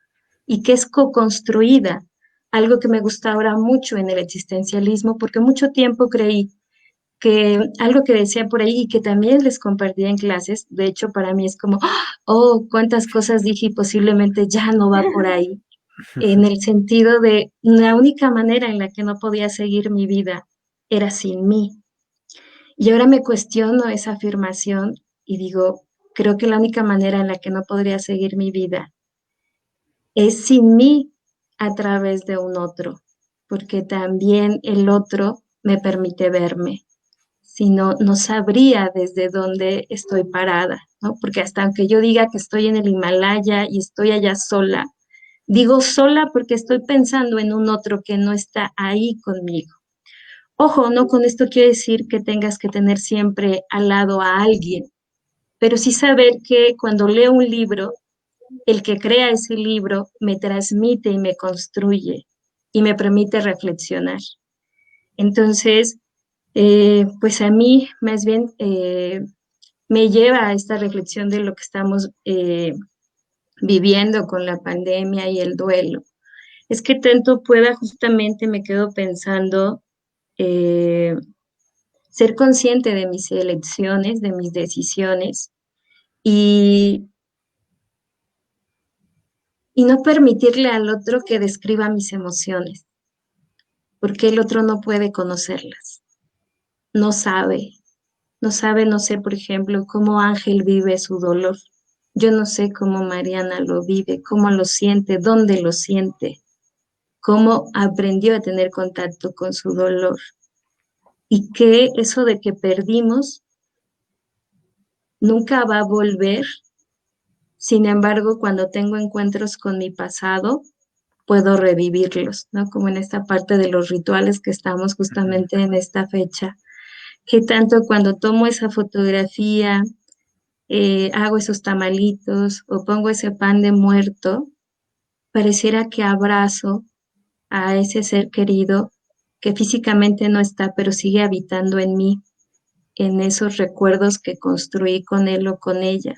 y que es co-construida, algo que me gusta ahora mucho en el existencialismo, porque mucho tiempo creí que algo que decía por ahí y que también les compartía en clases, de hecho para mí es como, oh, cuántas cosas dije y posiblemente ya no va por ahí, en el sentido de la única manera en la que no podía seguir mi vida era sin mí. Y ahora me cuestiono esa afirmación y digo, creo que la única manera en la que no podría seguir mi vida es sin mí a través de un otro, porque también el otro me permite verme. Si no, no sabría desde dónde estoy parada, ¿no? Porque hasta aunque yo diga que estoy en el Himalaya y estoy allá sola, digo sola porque estoy pensando en un otro que no está ahí conmigo. Ojo, no con esto quiero decir que tengas que tener siempre al lado a alguien, pero sí saber que cuando leo un libro, el que crea ese libro me transmite y me construye y me permite reflexionar. Entonces, pues a mí más bien me lleva a esta reflexión de lo que estamos viviendo con la pandemia y el duelo. Es que tanto pueda, justamente me quedo pensando, eh, ser consciente de mis elecciones, de mis decisiones y, y no permitirle al otro que describa mis emociones, porque el otro no puede conocerlas, no sabe, no sabe, no sé, por ejemplo, cómo Ángel vive su dolor. Yo no sé cómo Mariana lo vive, cómo lo siente, dónde lo siente, cómo aprendió a tener contacto con su dolor. Y que eso de que perdimos nunca va a volver. Sin embargo, cuando tengo encuentros con mi pasado, puedo revivirlos, ¿no? Como en esta parte de los rituales que estamos justamente en esta fecha, que tanto cuando tomo esa fotografía, hago esos tamalitos o pongo ese pan de muerto, pareciera que abrazo a ese ser querido que físicamente no está, pero sigue habitando en mí, en esos recuerdos que construí con él o con ella.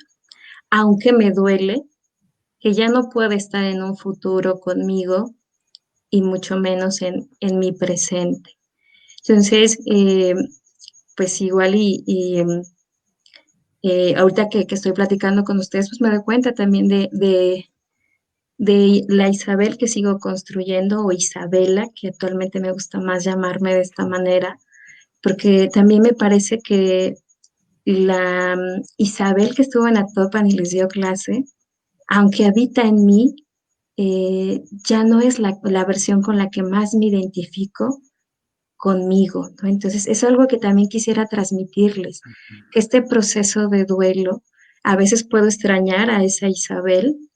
Aunque me duele que ya no puede estar en un futuro conmigo y mucho menos en mi presente. Entonces, pues igual ahorita que estoy platicando con ustedes, pues me doy cuenta también de la Isabel que sigo construyendo, o Isabela, que actualmente me gusta más llamarme de esta manera, porque también me parece que la Isabel que estuvo en Atopan y les dio clase, aunque habita en mí, ya no es la versión con la que más me identifico, conmigo, ¿no? Entonces, es algo que también quisiera transmitirles, que este proceso de duelo, a veces puedo extrañar a esa Isabel,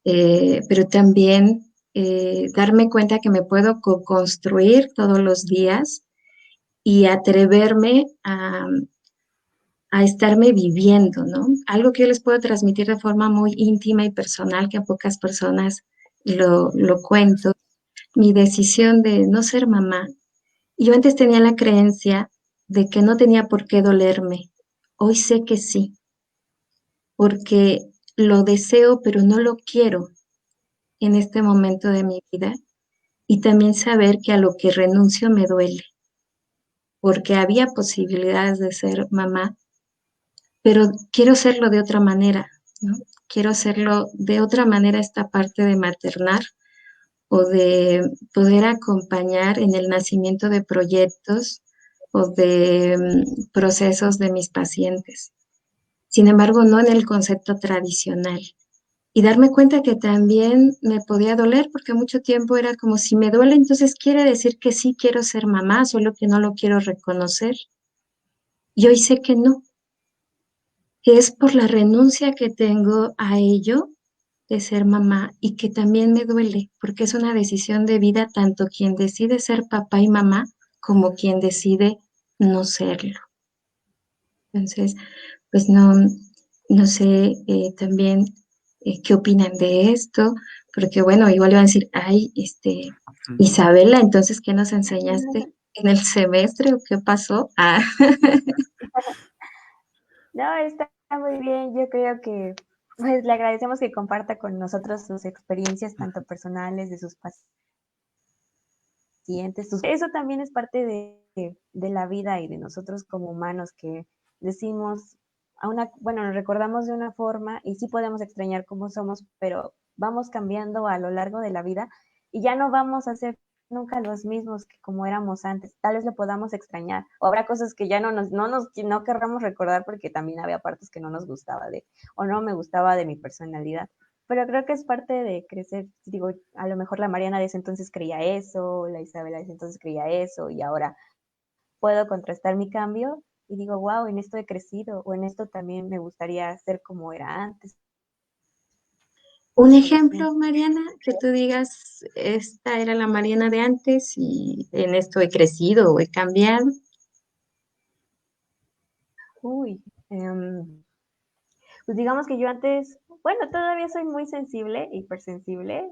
pero también darme cuenta que me puedo construir todos los días y atreverme a estarme viviendo, ¿no? Algo que yo les puedo transmitir de forma muy íntima y personal, que a pocas personas lo cuento, mi decisión de no ser mamá. Yo antes tenía la creencia de que no tenía por qué dolerme. Hoy sé que sí, porque lo deseo, pero no lo quiero en este momento de mi vida. Y también saber que a lo que renuncio me duele, porque había posibilidades de ser mamá, pero quiero hacerlo de otra manera, ¿no? Quiero hacerlo de otra manera esta parte de maternar o de poder acompañar en el nacimiento de proyectos o de procesos de mis pacientes. Sin embargo, no en el concepto tradicional. Y darme cuenta que también me podía doler, porque mucho tiempo era como si me duele, entonces quiere decir que sí quiero ser mamá, solo que no lo quiero reconocer. Y hoy sé que no, que es por la renuncia que tengo a ello de ser mamá y que también me duele, porque es una decisión de vida tanto quien decide ser papá y mamá como quien decide no serlo. Entonces, pues no sé también qué opinan de esto, porque bueno, igual iban a decir, ay, Isabela, entonces, ¿qué nos enseñaste en el semestre o qué pasó? Ah, No, está muy bien. Yo creo que pues le agradecemos que comparta con nosotros sus experiencias tanto personales de sus pacientes. Eso también es parte de la vida y de nosotros como humanos que decimos bueno, nos recordamos de una forma y sí podemos extrañar cómo somos, pero vamos cambiando a lo largo de la vida y ya no vamos a ser nunca los mismos que como éramos antes. Tal vez lo podamos extrañar o habrá cosas que ya no querramos recordar porque también había partes que no nos gustaba o no me gustaba de mi personalidad. Pero creo que es parte de crecer. Digo, a lo mejor la Mariana de ese entonces creía eso, la Isabela de ese entonces creía eso, y ahora puedo contrastar mi cambio y digo, wow, en esto he crecido, o en esto también me gustaría ser como era antes. un ejemplo, Mariana, que tú digas, esta era la Mariana de antes y en esto he crecido o he cambiado. Uy, pues digamos que yo antes, bueno, todavía soy muy sensible, hipersensible.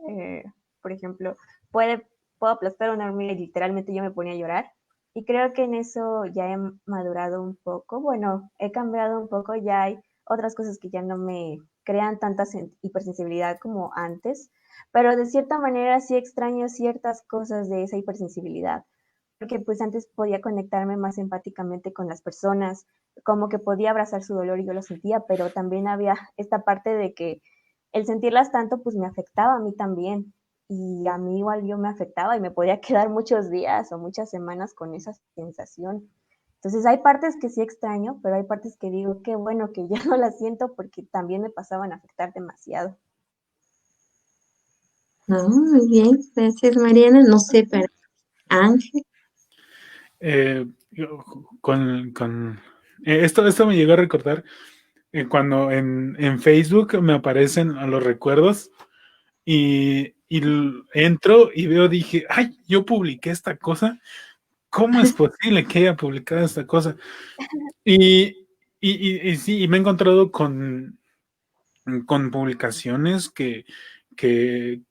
Por ejemplo, puede, puedo aplastar una hormiga y literalmente yo me ponía a llorar. Y creo que en eso ya he madurado un poco. Bueno, he cambiado un poco, ya hay otras cosas que ya no me crean tanta hipersensibilidad como antes, pero de cierta manera sí extraño ciertas cosas de esa hipersensibilidad, porque pues antes podía conectarme más empáticamente con las personas, como que podía abrazar su dolor y yo lo sentía, pero también había esta parte de que el sentirlas tanto pues me afectaba a mí también y a mí igual yo me afectaba y me podía quedar muchos días o muchas semanas con esa sensación. Entonces hay partes que sí extraño, pero hay partes que digo, qué bueno que ya no las siento porque también me pasaban a afectar demasiado. No, muy bien, gracias, Mariana. No sé, para Ángel. Esto me llegó a recordar cuando en Facebook me aparecen a los recuerdos y entro y veo, dije, ay, yo publiqué esta cosa, ¿cómo es posible que haya publicado esta cosa? Y, y sí, y me he encontrado con publicaciones que, que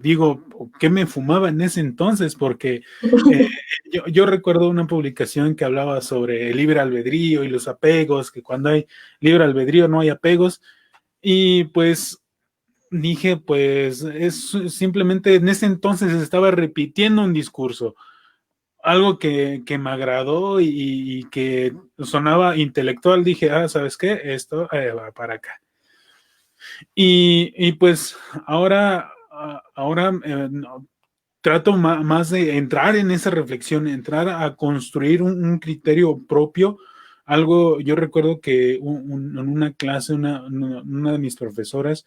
digo, ¿qué me fumaba en ese entonces? Porque eh, yo recuerdo una publicación que hablaba sobre el libre albedrío y los apegos, que cuando hay libre albedrío no hay apegos, y pues dije, pues es simplemente en ese entonces estaba repitiendo un discurso, algo que me agradó y que sonaba intelectual. Dije, ¿sabes qué? Esto va para acá. Y pues ahora no, trato más de entrar en esa reflexión, entrar a construir un criterio propio. Algo, yo recuerdo que en una clase, una de mis profesoras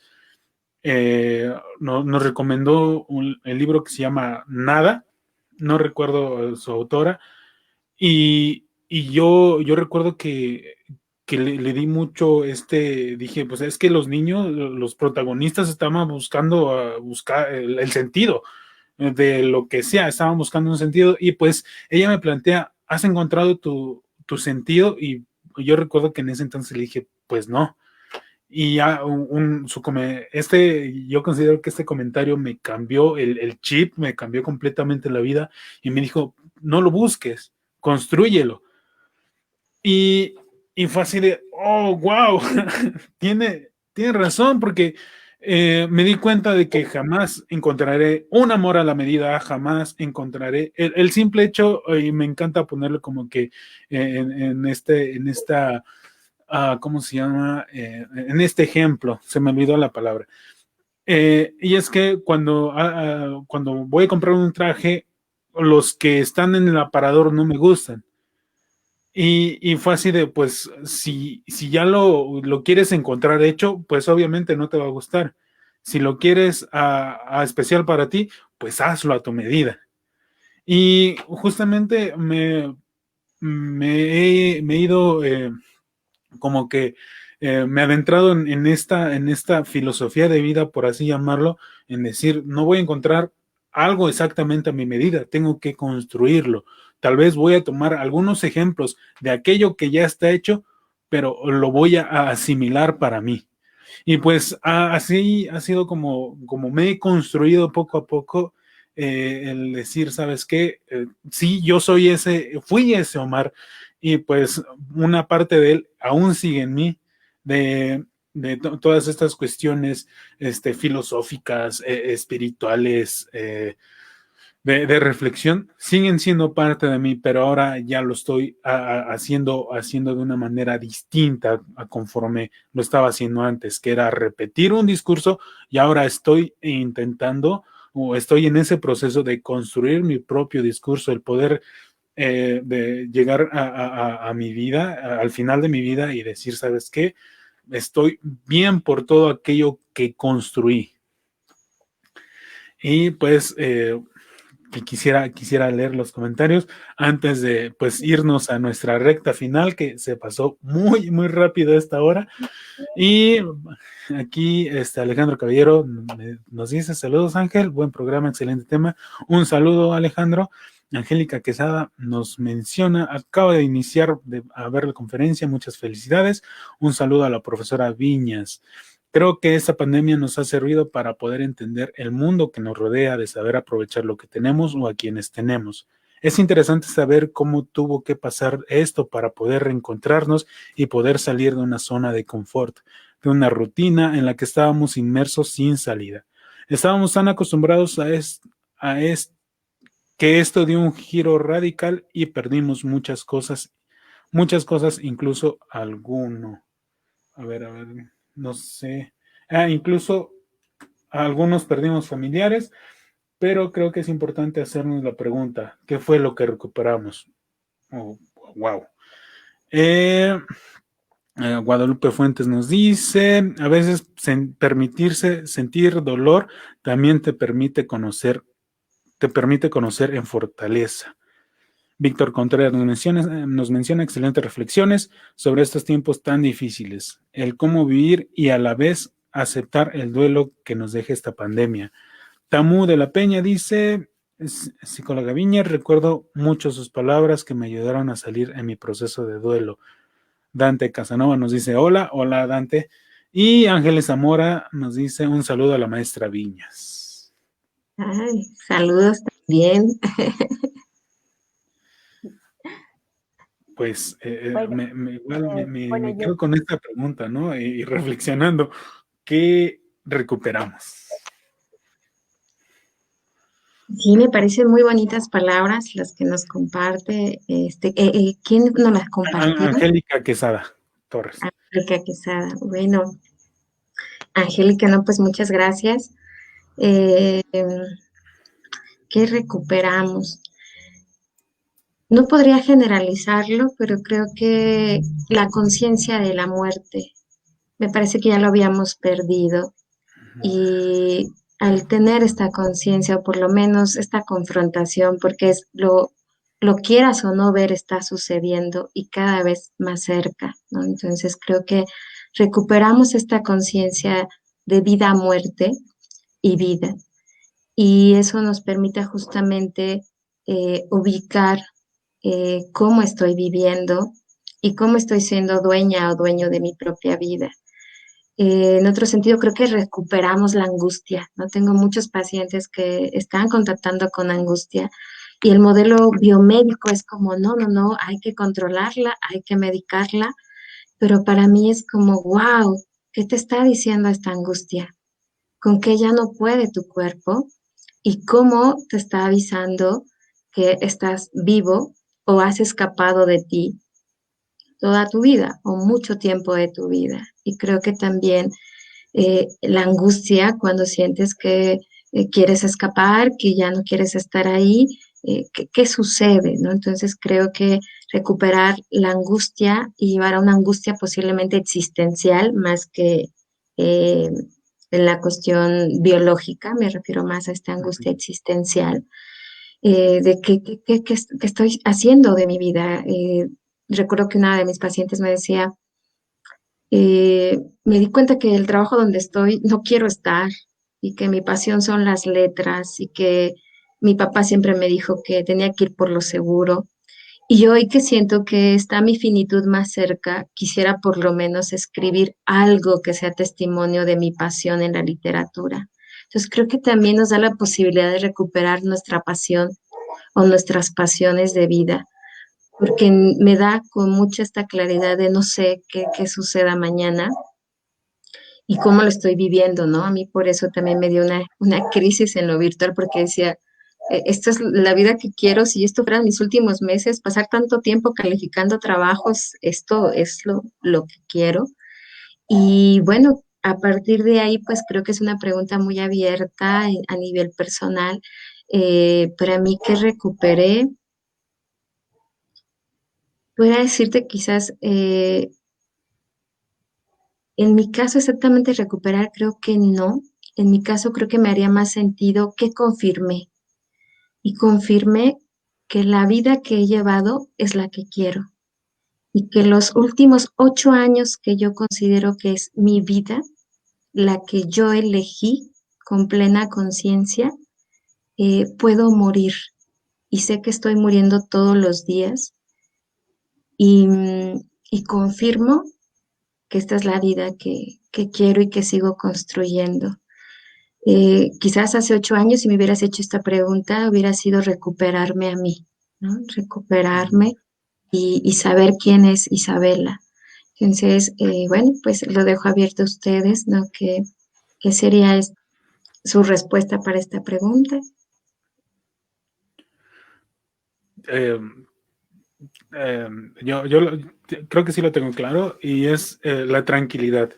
nos recomendó el libro que se llama Nada, no recuerdo su autora, y yo recuerdo que le di mucho, dije, pues es que los niños, los protagonistas estaban buscando buscar el sentido de lo que sea, estaban buscando un sentido, y pues ella me plantea, ¿has encontrado tu sentido? Y yo recuerdo que en ese entonces le dije, pues no. Y ya yo considero que este comentario me cambió el chip, me cambió completamente la vida, y me dijo, no lo busques, constrúyelo. Y, y fue así de, oh, wow, tiene razón, porque me di cuenta de que jamás encontraré un amor a la medida, jamás encontraré el simple hecho, y me encanta ponerlo como que en esta, ¿cómo se llama? En este ejemplo, se me olvidó la palabra. Y es que cuando voy a comprar un traje, los que están en el aparador no me gustan. Y fue así de, pues, si ya lo quieres encontrar hecho, pues obviamente no te va a gustar. Si lo quieres a especial para ti, pues hazlo a tu medida. Y justamente me he ido como que me he adentrado en esta filosofía de vida, por así llamarlo, en decir, no voy a encontrar algo exactamente a mi medida, tengo que construirlo. Tal vez voy a tomar algunos ejemplos de aquello que ya está hecho, pero lo voy a asimilar para mí. Y pues así ha sido como me he construido poco a poco, el decir, ¿sabes qué? Sí, fui ese Omar, y pues una parte de él aún sigue en mí, todas estas cuestiones filosóficas, espirituales, de reflexión, siguen siendo parte de mí, pero ahora ya lo estoy haciendo de una manera distinta a conforme lo estaba haciendo antes, que era repetir un discurso, y ahora estoy intentando, o estoy en ese proceso de construir mi propio discurso, el poder de llegar a mi vida, al final de mi vida, y decir, ¿sabes qué? Estoy bien por todo aquello que construí. Y pues que quisiera leer los comentarios antes de pues irnos a nuestra recta final, que se pasó muy, muy rápido esta hora. Y aquí Alejandro Caballero nos dice, saludos Ángel, buen programa, excelente tema. Un saludo Alejandro. Angélica Quesada nos menciona, acaba de iniciar a ver la conferencia, muchas felicidades. Un saludo a la profesora Viñas. Creo que esta pandemia nos ha servido para poder entender el mundo que nos rodea, de saber aprovechar lo que tenemos o a quienes tenemos. Es interesante saber cómo tuvo que pasar esto para poder reencontrarnos y poder salir de una zona de confort, de una rutina en la que estábamos inmersos sin salida. Estábamos tan acostumbrados que esto dio un giro radical y perdimos muchas cosas, incluso alguno. A ver, no sé. Incluso algunos perdimos familiares, pero creo que es importante hacernos la pregunta, ¿qué fue lo que recuperamos? Oh, wow. Guadalupe Fuentes nos dice, a veces permitirse sentir dolor también te permite conocer en fortaleza. Víctor Contreras nos menciona excelentes reflexiones sobre estos tiempos tan difíciles, el cómo vivir y a la vez aceptar el duelo que nos deja esta pandemia. Tamú de la Peña dice, psicóloga Viña, recuerdo mucho sus palabras que me ayudaron a salir en mi proceso de duelo. Dante Casanova nos dice, hola Dante. Y Ángeles Zamora nos dice, un saludo a la maestra Viñas. Ay, saludos también. Pues Bueno, me quedo con esta pregunta, ¿no? Y reflexionando, ¿qué recuperamos? Sí, me parecen muy bonitas palabras las que nos comparte. ¿Quién nos las compartió? Angélica Quesada Torres. Angélica Quesada. Bueno, Angélica, no, pues muchas gracias. ¿Qué recuperamos? No podría generalizarlo, pero creo que la conciencia de la muerte, me parece que ya lo habíamos perdido. Y al tener esta conciencia, o por lo menos esta confrontación, porque es lo quieras o no ver, está sucediendo y cada vez más cerca, ¿no? Entonces creo que recuperamos esta conciencia de vida, muerte y vida. Y eso nos permite justamente ubicar cómo estoy viviendo y cómo estoy siendo dueña o dueño de mi propia vida. En otro sentido, creo que recuperamos la angustia, ¿no? Tengo muchos pacientes que están contactando con angustia y el modelo biomédico es como, no, no, no, hay que controlarla, hay que medicarla, pero para mí es como, wow, ¿qué te está diciendo esta angustia? ¿Con qué ya no puede tu cuerpo? ¿Y cómo te está avisando que estás vivo o has escapado de ti toda tu vida o mucho tiempo de tu vida? Y creo que también la angustia cuando sientes que quieres escapar, que ya no quieres estar ahí, ¿qué sucede? ¿No? Entonces creo que recuperar la angustia y llevar a una angustia posiblemente existencial más que en la cuestión biológica, me refiero más a esta angustia existencial, de qué estoy haciendo de mi vida. Recuerdo que una de mis pacientes me decía, me di cuenta que el trabajo donde estoy no quiero estar y que mi pasión son las letras y que mi papá siempre me dijo que tenía que ir por lo seguro. Y hoy que siento que está mi finitud más cerca, quisiera por lo menos escribir algo que sea testimonio de mi pasión en la literatura. Entonces creo que también nos da la posibilidad de recuperar nuestra pasión o nuestras pasiones de vida porque me da con mucha esta claridad de no sé qué suceda mañana y cómo lo estoy viviendo, ¿no? A mí por eso también me dio una crisis en lo virtual, porque decía, esta es la vida que quiero, si esto fueran mis últimos meses, pasar tanto tiempo calificando trabajos, esto es lo que quiero. Y bueno, a partir de ahí, pues creo que es una pregunta muy abierta a nivel personal. Para mí que recuperé, podría decirte quizás, en mi caso exactamente recuperar, creo que no. En mi caso creo que me haría más sentido que confirmé. Y confirmé que la vida que he llevado es la que quiero. Y que los últimos 8 años que yo considero que es mi vida, la que yo elegí con plena conciencia, puedo morir. Y sé que estoy muriendo todos los días. Y confirmo que esta es la vida que quiero y que sigo construyendo. Quizás hace 8 años, si me hubieras hecho esta pregunta, hubiera sido recuperarme a mí, ¿no? Recuperarme y saber quién es Isabela. Entonces, bueno, pues lo dejo abierto a ustedes, ¿no? ¿Qué sería su respuesta para esta pregunta? Eh, creo que sí lo tengo claro y es la tranquilidad.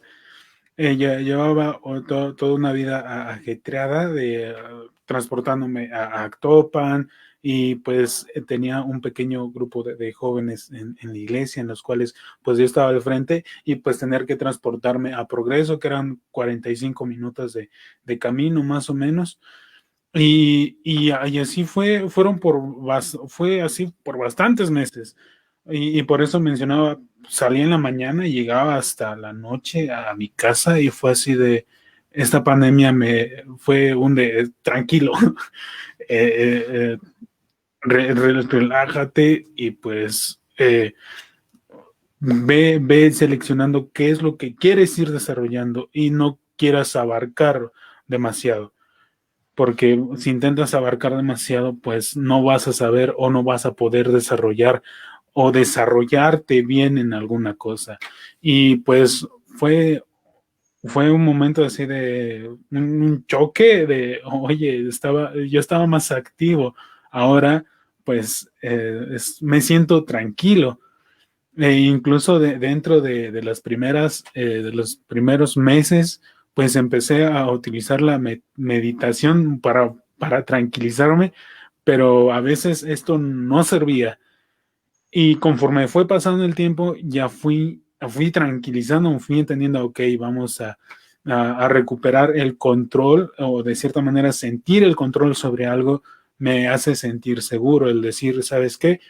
Ella llevaba toda una vida ajetreada transportándome a Actopan y pues tenía un pequeño grupo de jóvenes en la iglesia en los cuales pues yo estaba al frente y pues tener que transportarme a Progreso, que eran 45 minutos de camino más o menos. Y así fue así por bastantes meses. Y por eso mencionaba, salía en la mañana y llegaba hasta la noche a mi casa y fue así esta pandemia fue tranquilo, relájate y pues ve seleccionando qué es lo que quieres ir desarrollando y no quieras abarcar demasiado. Porque si intentas abarcar demasiado, pues no vas a saber o no vas a poder desarrollar o desarrollarte bien en alguna cosa. Y pues fue un momento así de un choque oye, yo estaba más activo, ahora pues me siento tranquilo. Incluso dentro de las de los primeros meses, pues empecé a utilizar la meditación para tranquilizarme, pero a veces esto no servía. Y conforme fue pasando el tiempo, ya fui tranquilizando, fui entendiendo, ok, a recuperar el control o de cierta manera sentir el control sobre algo me hace sentir seguro. El decir, ¿sabes qué?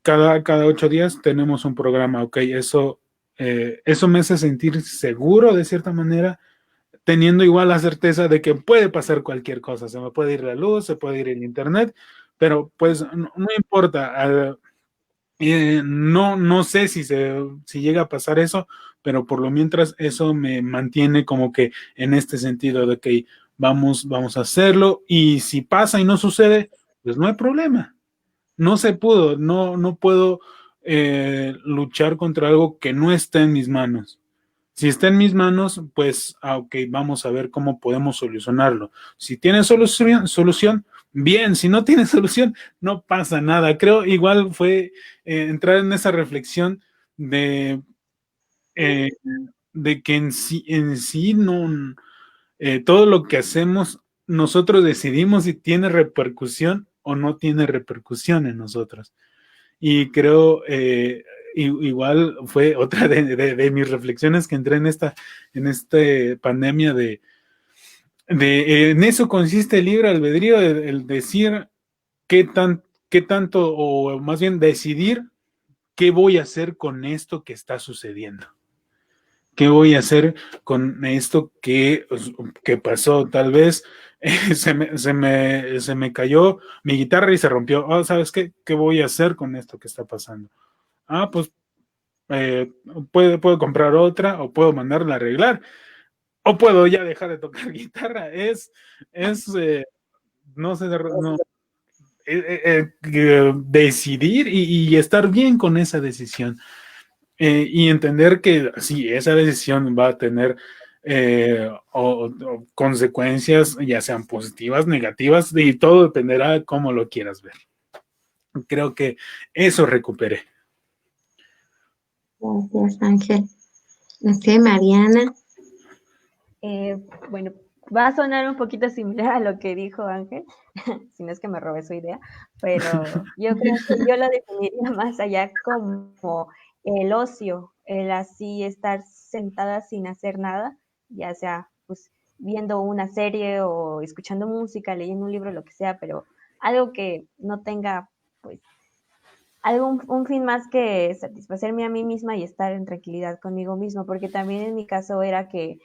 Cada 8 días tenemos un programa, ok, eso me hace sentir seguro de cierta manera, teniendo igual la certeza de que puede pasar cualquier cosa, se me puede ir la luz, se puede ir el internet, pero pues no importa, no sé si llega a pasar eso, pero por lo mientras eso me mantiene como que en este sentido de que vamos a hacerlo, y si pasa y no sucede, pues no hay problema. No se pudo, no puedo luchar contra algo que no está en mis manos. Si está en mis manos, pues, ok, vamos a ver cómo podemos solucionarlo. Si tiene solución, bien. Si no tiene solución, no pasa nada. Creo igual fue entrar en esa reflexión de, eh, de que en sí no, todo lo que hacemos, nosotros decidimos si tiene repercusión o no tiene repercusión en nosotros. Y creo, igual fue otra de mis reflexiones que entré en esta pandemia en eso consiste el libre albedrío, el decir qué tanto, o más bien decidir qué voy a hacer con esto que está sucediendo. ¿Qué voy a hacer con esto que pasó? Tal vez se me cayó mi guitarra y se rompió. Oh, ¿sabes qué? ¿Qué voy a hacer con esto que está pasando? Ah, pues puedo comprar otra, o puedo mandarla a arreglar, o puedo ya dejar de tocar guitarra. No sé, no, decidir y estar bien con esa decisión. Y entender que sí, esa decisión va a tener o consecuencias, ya sean positivas, negativas, y todo dependerá de cómo lo quieras ver. Creo que eso recuperé. Gracias, Ángel. No sé, Mariana. Bueno, va a sonar un poquito similar a lo que dijo Ángel, si no es que me robé su idea, pero yo creo que yo lo definiría más allá como el ocio, el así estar sentada sin hacer nada, ya sea pues viendo una serie o escuchando música, leyendo un libro, lo que sea, pero algo que no tenga pues un fin más que satisfacerme a mí misma y estar en tranquilidad conmigo mismo, porque también en mi caso era que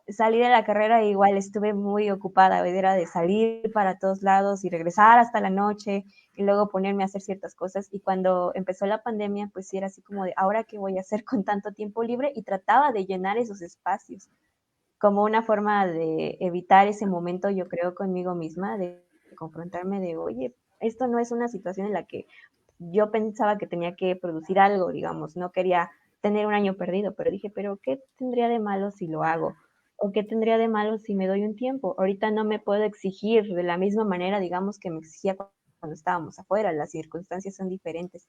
salí de la carrera e igual estuve muy ocupada, era de salir para todos lados y regresar hasta la noche y luego ponerme a hacer ciertas cosas, y cuando empezó la pandemia pues sí era así como de ahora qué voy a hacer con tanto tiempo libre, y trataba de llenar esos espacios como una forma de evitar ese momento, yo creo, conmigo misma, de confrontarme de, oye, esto no es una situación en la que yo pensaba que tenía que producir algo, digamos, no quería tener un año perdido, pero dije, pero ¿qué tendría de malo si lo hago? ¿O qué tendría de malo si me doy un tiempo? Ahorita no me puedo exigir de la misma manera, digamos, que me exigía cuando estábamos afuera, las circunstancias son diferentes.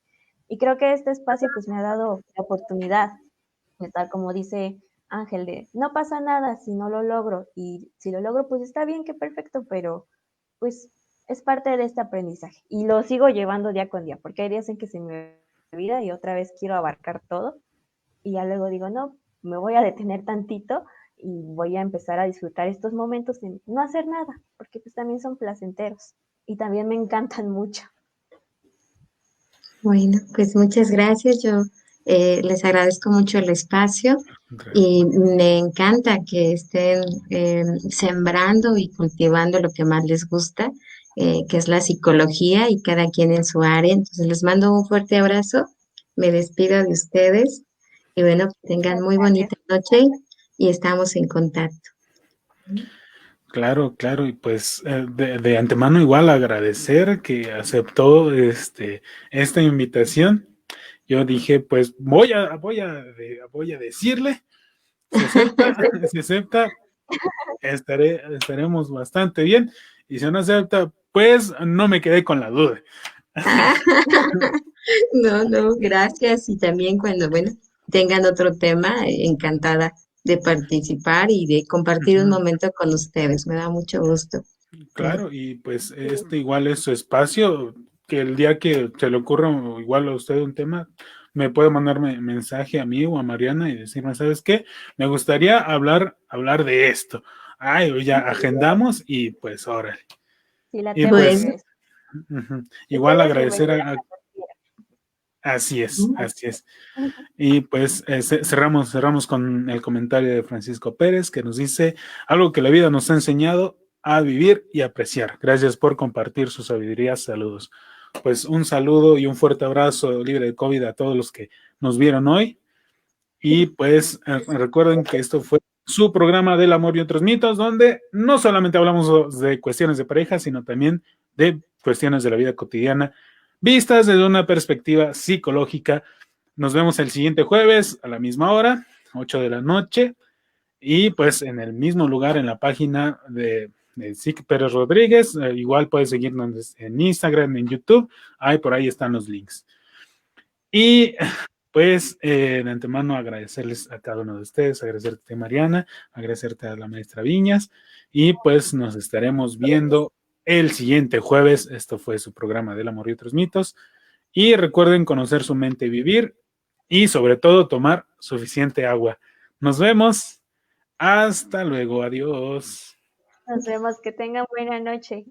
Y creo que este espacio pues me ha dado la oportunidad, tal como dice Ángel, de no pasa nada si no lo logro, y si lo logro pues está bien, que perfecto, pero pues es parte de este aprendizaje y lo sigo llevando día con día, porque hay días en que se me olvida y otra vez quiero abarcar todo, y ya luego digo, no, me voy a detener tantito y voy a empezar a disfrutar estos momentos de no hacer nada, porque pues también son placenteros y también me encantan mucho. Bueno, pues muchas gracias. Yo les agradezco mucho el espacio y me encanta que estén sembrando y cultivando lo que más les gusta, que es la psicología, y cada quien en su área. Entonces les mando un fuerte abrazo, me despido de ustedes y bueno, que tengan muy bonita noche y estamos en contacto. Claro, y pues de antemano igual agradecer que aceptó esta invitación. Yo dije, pues voy a decirle, si acepta, estaremos bastante bien, y si no acepta, pues no me quedé con la duda. No, gracias. Y también cuando, bueno, tengan otro tema, encantada de participar y de compartir un momento con ustedes. Me da mucho gusto. Claro, y pues igual es su espacio, que el día que se le ocurra igual a usted un tema, me puede mandarme mensaje a mí o a Mariana y decirme, ¿sabes qué? Me gustaría hablar de esto. Ay, ya agendamos y pues órale. Sí, la Y tema pues, Bueno, es. igual Ustedes agradecer bienvenidas a así es, así es. Y pues cerramos con el comentario de Francisco Pérez que nos dice algo que la vida nos ha enseñado a vivir y apreciar. Gracias por compartir su sabiduría. Saludos. Pues un saludo y un fuerte abrazo libre de COVID a todos los que nos vieron hoy. Y pues recuerden que esto fue su programa del amor y otros mitos, donde no solamente hablamos de cuestiones de pareja, sino también de cuestiones de la vida cotidiana, vistas desde una perspectiva psicológica. Nos vemos el siguiente jueves a la misma hora, 8 de la noche, y pues en el mismo lugar en la página de Sic Pérez Rodríguez. Igual puedes seguirnos en Instagram, en YouTube, ahí por ahí están los links. Y pues de antemano agradecerles a cada uno de ustedes, agradecerte Mariana, agradecerte a la maestra Viñas, y pues nos estaremos viendo el siguiente jueves. Esto fue su programa del amor y otros mitos. Y recuerden conocer su mente y vivir, y sobre todo tomar suficiente agua. Nos vemos. Hasta luego. Adiós. Nos vemos. Que tengan buena noche.